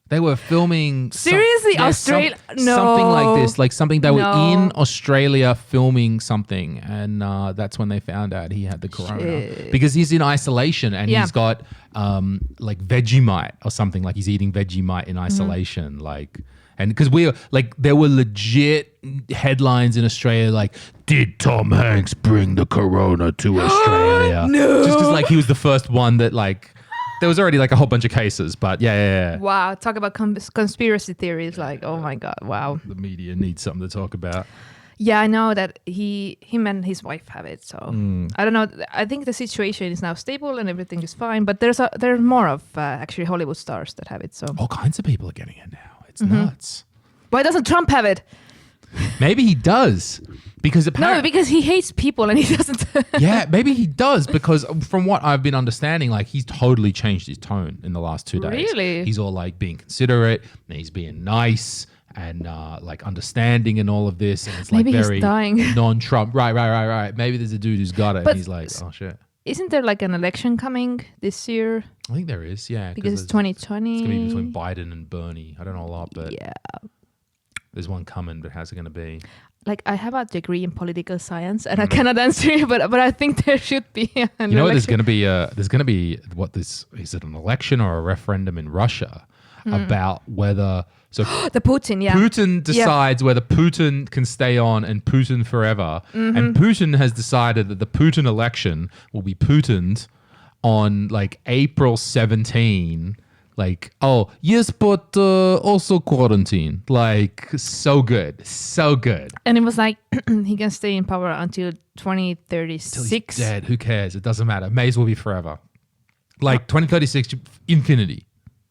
They were filming. Seriously? Australia? No. Something like this. Like something they were No. in Australia filming something. And that's when they found out he had the corona. Shit. Because he's in isolation and Yeah. he's got like Vegemite or something. Like he's eating Vegemite in isolation. Like, and because there were legit headlines in Australia like, did Tom Hanks bring the corona to Australia? No. Just because like he was the first one that like, there was already like a whole bunch of cases, but yeah. Wow, talk about conspiracy theories. Like, oh my God, wow. The media needs something to talk about. Yeah, I know that him and his wife have it. So I don't know. I think the situation is now stable and everything is fine. But there's more of actually Hollywood stars that have it. So All kinds of people are getting it now. It's nuts. why doesn't Trump have it? Maybe he does. Because apparently, No, because he hates people and he doesn't. yeah, maybe he does because from what I've been understanding, like he's totally changed his tone in the last 2 days. Really? He's all like being considerate and he's being nice and like understanding and all of this. And it's like Maybe he's very dying. non-Trump. Right. Maybe there's a dude who's got it But and he's like, oh shit. Isn't there like an election coming this year? I think there is, yeah. Because it's there's- 2020. It's going to be between Biden and Bernie. I don't know a lot, but Yeah. there's one coming, but how's it going to be? Like I have a degree in political science and I cannot answer you, but I think there should be an You know, election. there's going to be is it an election or a referendum in Russia about whether The Putin, yeah. Putin decides whether Putin can stay on and Putin forever, and Putin has decided that the Putin election will be Putined on like April 17. Like, oh yes, but also quarantine. Like, so good. And it was like he can stay in power until Till he's 2036. dead. Who cares? It doesn't matter. May as well be forever. Like 2036, infinity.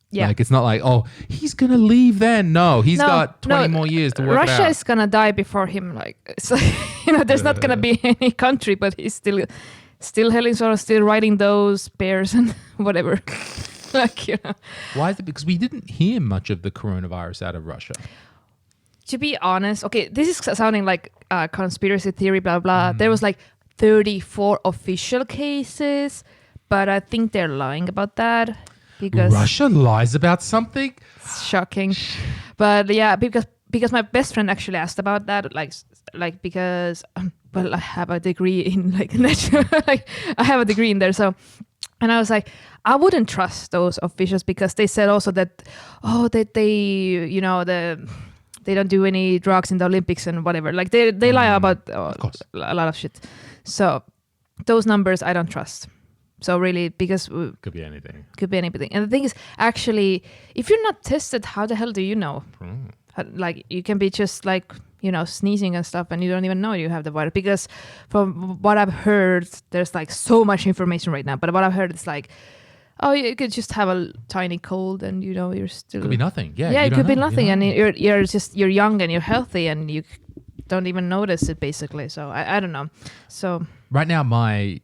Yeah. Like it's not like, oh, he's gonna leave then. No, he's got 20 more years to work Russia it out. is gonna die before him. Like, it's like, there's not gonna be any country, but he's still hailing, sort of still riding those bears and whatever. Like, Why is it? Because we didn't hear much of the coronavirus out of Russia. To be honest, okay, this is sounding like a conspiracy theory, blah, blah. There was like 34 official cases, but I think they're lying about that because Russia lies about something? it's shocking. But yeah, because my best friend actually asked about that, like because well, I have a degree in like natural, like I have a degree in there, so. And I was like, I wouldn't trust those officials because they said also that, they don't do any drugs in the Olympics and whatever. Like they lie about a lot of shit. So those numbers I don't trust. So really, because Could be anything. could be anything. And the thing is, actually, if you're not tested, how the hell do you know? Like you can be just like, sneezing and stuff and you don't even know you have the virus. Because from what I've heard, there's like so much information right now. But what I've heard is like, oh, you could just have a tiny cold and you're still... Could be nothing. Yeah, Yeah, you it don't could be know. nothing. You And don't know. you're young and you're healthy and you don't even notice it basically. So I don't know. So... Right now,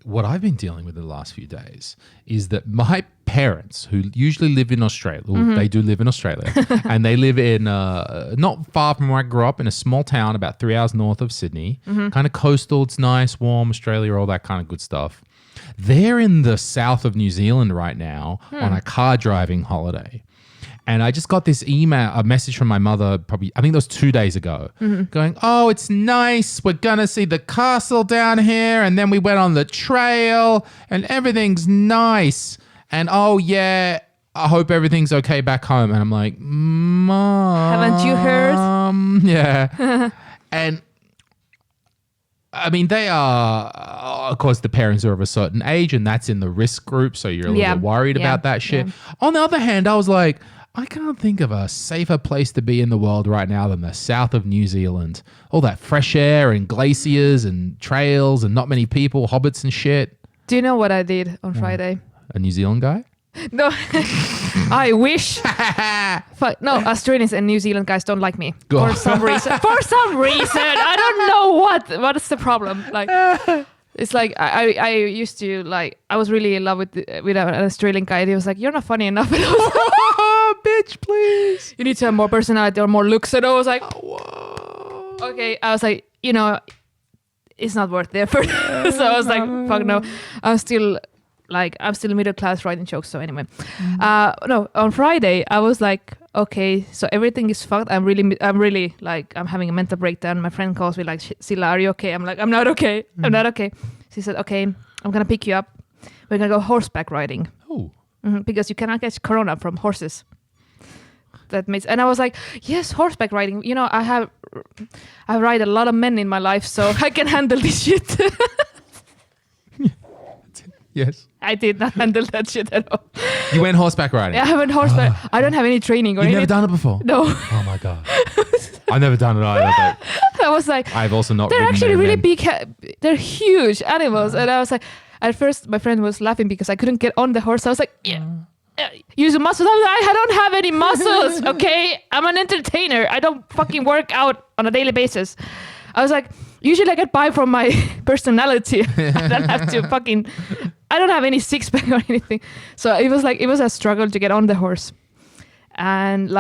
what I've been dealing with in the last few days is that my parents, who usually live in Australia, well, they do live in Australia, and they live in not far from where I grew up, in a small town about 3 hours north of Sydney, kind of coastal. It's nice, warm, Australia, all that kind of good stuff. They're in the south of New Zealand right now on a car driving holiday. And I just got this a message from my mother, probably, I think that was 2 days ago, going, oh, it's nice. We're going to see the castle down here. And then we went on the trail and everything's nice. And oh, yeah, I hope everything's okay back home. And I'm like, Mom. Haven't you heard? Yeah. And I mean, they are, of course, the parents are of a certain age and that's in the risk group. So you're a little bit worried about that shit. Yeah. On the other hand, I was like, I can't think of a safer place to be in the world right now than the south of New Zealand. All that fresh air and glaciers and trails and not many people, hobbits and shit. Do you know what I did on Friday? A New Zealand guy? No, I wish. Fuck, no, Australians and New Zealand guys don't like me for some reason. For some reason, I don't know what is the problem. Like, it's like I used to like I was really in love with an Australian guy. And he was like, "You're not funny enough." And I was like, bitch, please. You need to have more personality or more looks. And I was like, Whoa. Okay. I was like, it's not worth the effort. So I was like, fuck no. I'm still like I'm still middle class writing jokes. So anyway, no, on Friday I was like, okay, so everything is fucked. I'm really like, I'm having a mental breakdown. My friend calls me like, Sille, are you okay? I'm like, I'm not okay. I'm not okay. She said, okay, I'm gonna pick you up. We're gonna go horseback riding. Oh. Because you cannot catch corona from horses. And I was like, yes, horseback riding. You know, I ride a lot of men in my life, so I can handle this shit. Yes. I did not handle that shit at all. You went horseback riding? Yeah, I went horseback. I don't have any training or anything. You've never done it before? No. Oh my God. I've never done it either. But I was like, I've also not. They're actually really big. They're huge animals. And I was like, at first my friend was laughing because I couldn't get on the horse. I was like, yeah. Use the muscles. I don't have any muscles, okay? I'm an entertainer. I don't fucking work out on a daily basis. I was like, usually I get by from my personality. I don't have to I don't have any six pack or anything. So it was a struggle to get on the horse. And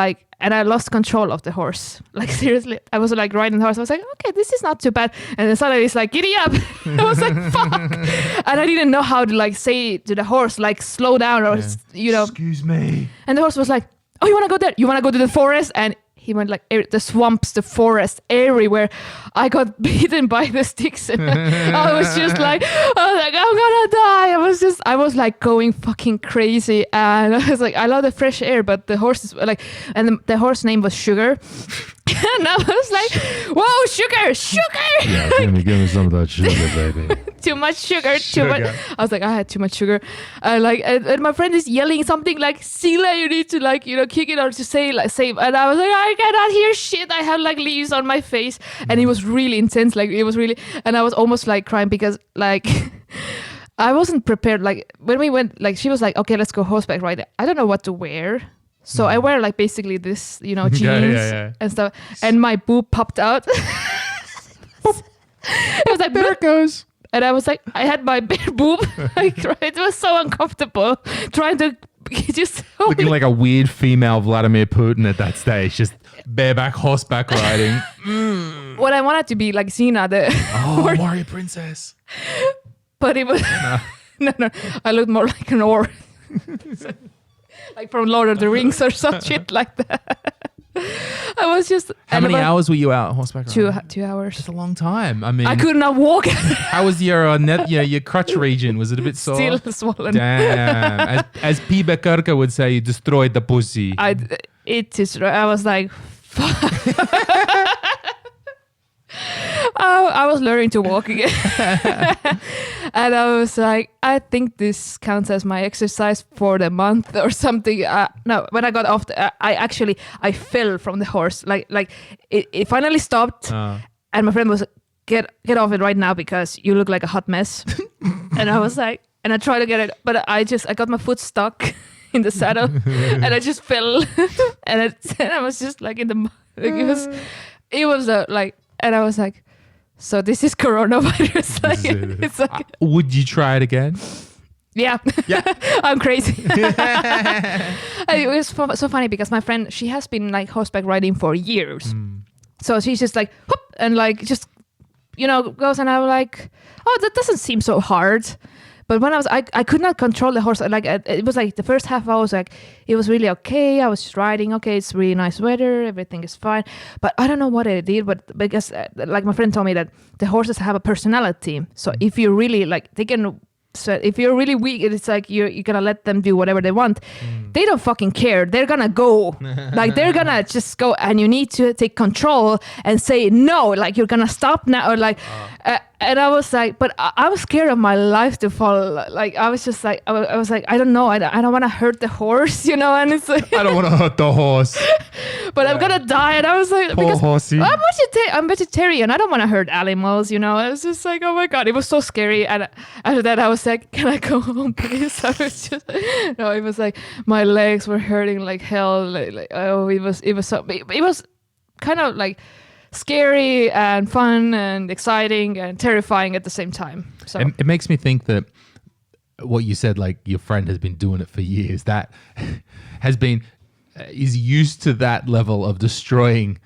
I lost control of the horse. Like seriously, I was like riding the horse. I was like, okay, this is not too bad. And then suddenly it's like, giddy up. I was like, fuck. And I didn't know how to like say to the horse, like slow down or, Excuse me. And the horse was like, oh, you want to go there? You want to go to the forest? And he went like the swamps, the forest, everywhere. I got beaten by the sticks. And I was like, I'm gonna die. I was like going fucking crazy. And I was like, I love the fresh air, but the horse is like, and the horse name was Sugar. And I was like, whoa, sugar. Yeah, give me some of that sugar, baby. Too much sugar, too much. I was like, I had too much sugar. And my friend is yelling something like, Sille, you need to like, kick it or to say like save. And I was like, I cannot hear shit. I have like leaves on my face. And it was really intense. Like it was really, and I was almost like crying because like, I wasn't prepared. Like when we went, like she was like, okay, let's go horseback riding. I don't know what to wear. So I wear like basically this, jeans and stuff. And my boob popped out. It was like, there it goes. And I was like, I had my bare boob. It was so uncomfortable trying to just looking like a weird female Vladimir Putin at that stage, just bareback horseback riding. What I wanted to be like Xena, the warrior princess. But it was no. I looked more like an orc. Like from Lord of the Rings or some shit like that. I was just... How many hours were you out horseback riding? 2 hours. That's a long time. I mean... I could not walk. How was your your crutch region? Was it a bit sore? Still swollen. Damn. As P. Bekarka would say, you destroyed the pussy. It is... I was like... Fuck. I was learning to walk again. And I was like, I think this counts as my exercise for the month or something. No, when I got off, I fell from the horse. Like it finally stopped. And my friend was, get off it right now because you look like a hot mess. And I was like, and I tried to get it, but I got my foot stuck in the saddle and I just fell. and I was just like in the, like it was like, and I was like, so this is coronavirus. Like, it's like, would you try it again? Yeah. I'm crazy. It was so funny because my friend, she has been like horseback riding for years. So she's just like, whoop, and like just, goes, and I'm like, oh, that doesn't seem so hard. But when I could not control the horse. Like it was like the first half I was like, it was really okay. I was just riding. Okay, it's really nice weather. Everything is fine. But I don't know what I did. But because like my friend told me that the horses have a personality. So if you really like, so if you're really weak, it's like you're gonna let them do whatever they want. They don't fucking care. They're gonna go. Like they're gonna just go, and you need to take control and say no. Like you're gonna stop now, or like. And I was like, but I was scared of my life to fall. Like I was just like, I was like, I don't know. I don't want to hurt the horse, And it's like, I don't want to hurt the horse. But I'm gonna die. And I was like, poor horsey. I'm vegetarian. I don't want to hurt animals, I was just like, oh my God, it was so scary. And after that, I was like, can I go home, please? I was just, no, it was like my legs were hurting like hell. Like oh, it was kind of like scary and fun and exciting and terrifying at the same time. So it makes me think that what you said, like your friend has been doing it for years, that is used to that level of destroying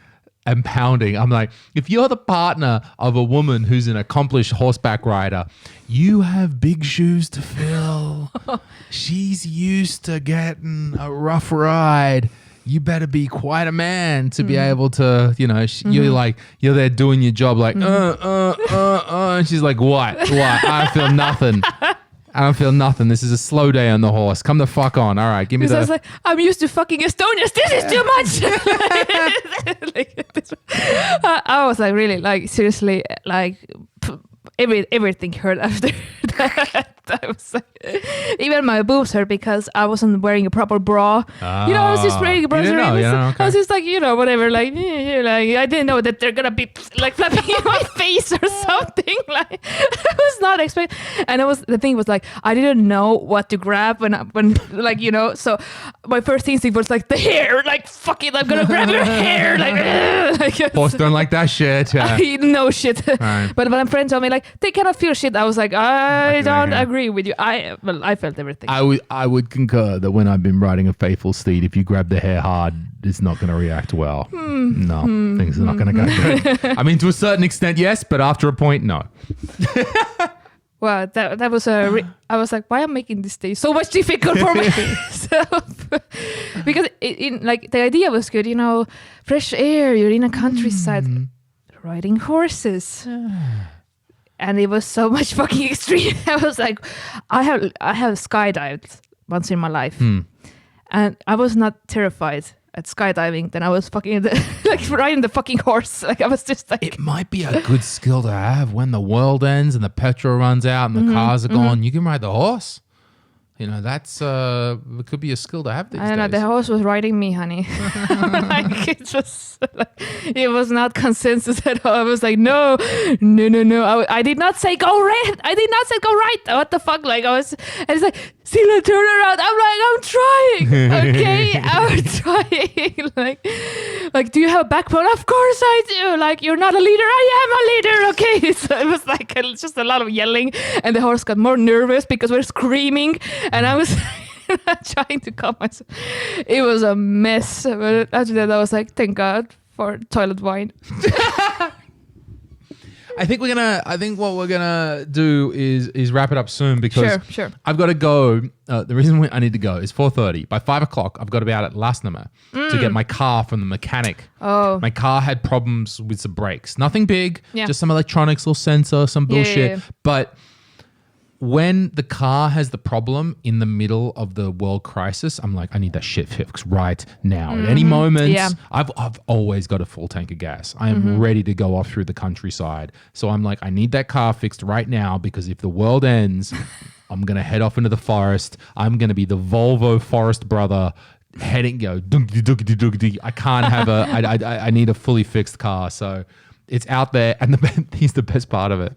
and pounding. I'm like, if you're the partner of a woman who's an accomplished horseback rider, you have big shoes to fill. She's used to getting a rough ride. You better be quite a man to be able to, you're there doing your job like, and she's like, what? I don't feel nothing. I don't feel nothing. This is a slow day on the horse. Come the fuck on. All right, give me the... I was like, I'm used to fucking Estonians. This is too much. I was like, really, like, seriously, like, everything hurt after that. I was like, even my boobs hurt because I wasn't wearing a proper bra. I was just wearing a bra. I was just like, whatever. Like, I didn't know that they're gonna be like flapping in my face or something. Like, I was not expecting. And the thing was like, I didn't know what to grab when So my first instinct was like the hair. Like, fuck it, I'm gonna grab your hair. Like, horse don't like that shit. No shit. Right. But when a friend told me like they cannot feel shit, I was like, I don't agree with you. I felt everything. I would concur that when I've been riding a faithful steed, if you grab the hair hard, it's not going to react well. Things are not going to go good. I mean, to a certain extent, yes, but after a point, no. Well, that was I was like, why am I making this day so much difficult for myself? Because the idea was good, fresh air. You're in a countryside, riding horses. And it was so much fucking extreme. I was like, I have skydived once in my life, and I was not terrified at skydiving. Then I was fucking riding the fucking horse. Like, I was just like, it might be a good skill to have when the world ends and the petrol runs out and the cars are gone. You can ride the horse. That's it could be a skill to have these days. I don't know, the horse was riding me, honey. It was not consensus at all. I was like, no. I did not say go right. I did not say go right. What the fuck? Like, and it's like, Sille, turn around. I'm like, I'm trying. Okay, I'm trying. Like, do you have a backbone? Of course I do. Like, you're not a leader. I am a leader. Okay. So it was like just a lot of yelling, and the horse got more nervous because we're screaming, and I was trying to calm myself. It was a mess. But after that, I was like, thank God for toilet wine. I think what we're gonna do is wrap it up soon because sure. I've got to go. The reason I need to go is 4:30. By 5 o'clock, I've got to be out at Lastnama to get my car from the mechanic. Oh, my car had problems with some brakes. Nothing big, yeah. Just some electronics, little sensor, some bullshit. Yeah. But when the car has the problem in the middle of the world crisis, I'm like, I need that shit fixed right now. At any moment, I've always got a full tank of gas. I am ready to go off through the countryside. So I'm like, I need that car fixed right now because if the world ends, I'm going to head off into the forest. I'm going to be the Volvo forest brother heading, I can't have I need a fully fixed car. So it's out there. And here's the best part of it.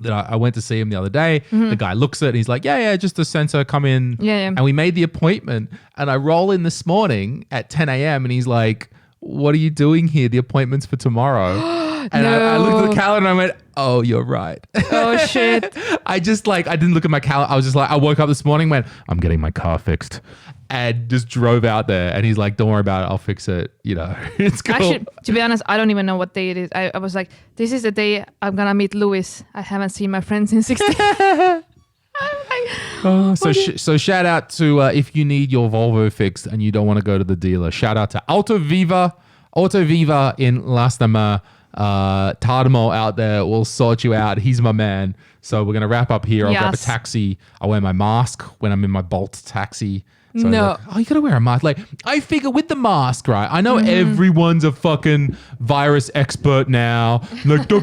That I went to see him the other day. The guy looks at it and he's like, yeah, just a sensor, come in. Yeah. And we made the appointment and I roll in this morning at 10 a.m. and he's like, what are you doing here? The appointment's for tomorrow. And I looked at the calendar and I went, oh, you're right. Oh, shit. I didn't look at my calendar. I was just like, I woke up this morning, went, I'm getting my car fixed. And just drove out there. And he's like, don't worry about it. I'll fix it. It's cool. Actually, to be honest, I don't even know what day it is. I was like, this is the day I'm going to meet Louis. I haven't seen my friends in 6 days. So shout out to if you need your Volvo fixed and you don't want to go to the dealer, shout out to Autoviva in Lastnama. Tardamo out there will sort you out. He's my man. So we're going to wrap up here. I'll grab a taxi. I wear my mask when I'm in my Bolt taxi. So no. Like, you got to wear a mask. Like, I figure with the mask, right? I know everyone's a fucking virus expert now. Like, the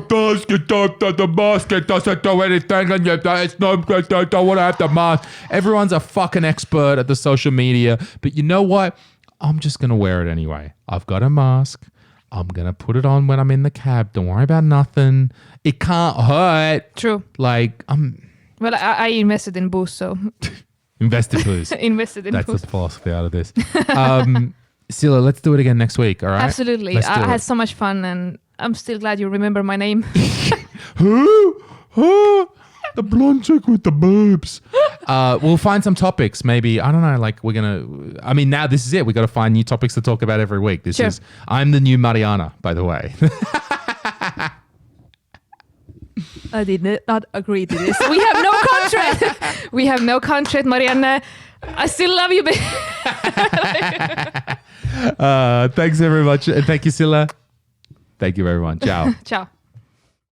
mask, it doesn't do anything. And it's no, I don't want to have the mask. Everyone's a fucking expert at the social media. But you know what? I'm just going to wear it anyway. I've got a mask. I'm going to put it on when I'm in the cab. Don't worry about nothing. It can't hurt. True. Like, Well, I invested in Boost, so... Invested, please. Invested in That's Boost. the philosophy out of this. Sille, let's do it again next week, all right? Absolutely. I had so much fun, and I'm still glad you remember my name. The blonde chick with the boobs. We'll find some topics. Maybe, I don't know, like now this is it. We got to find new topics to talk about every week. I'm the new Mariana, by the way. I did not agree to this. We have no content. contract. We have no contract, Marianne. I still love you, babe. Thanks very much. And thank you, Sille. Thank you, everyone. Ciao. Ciao.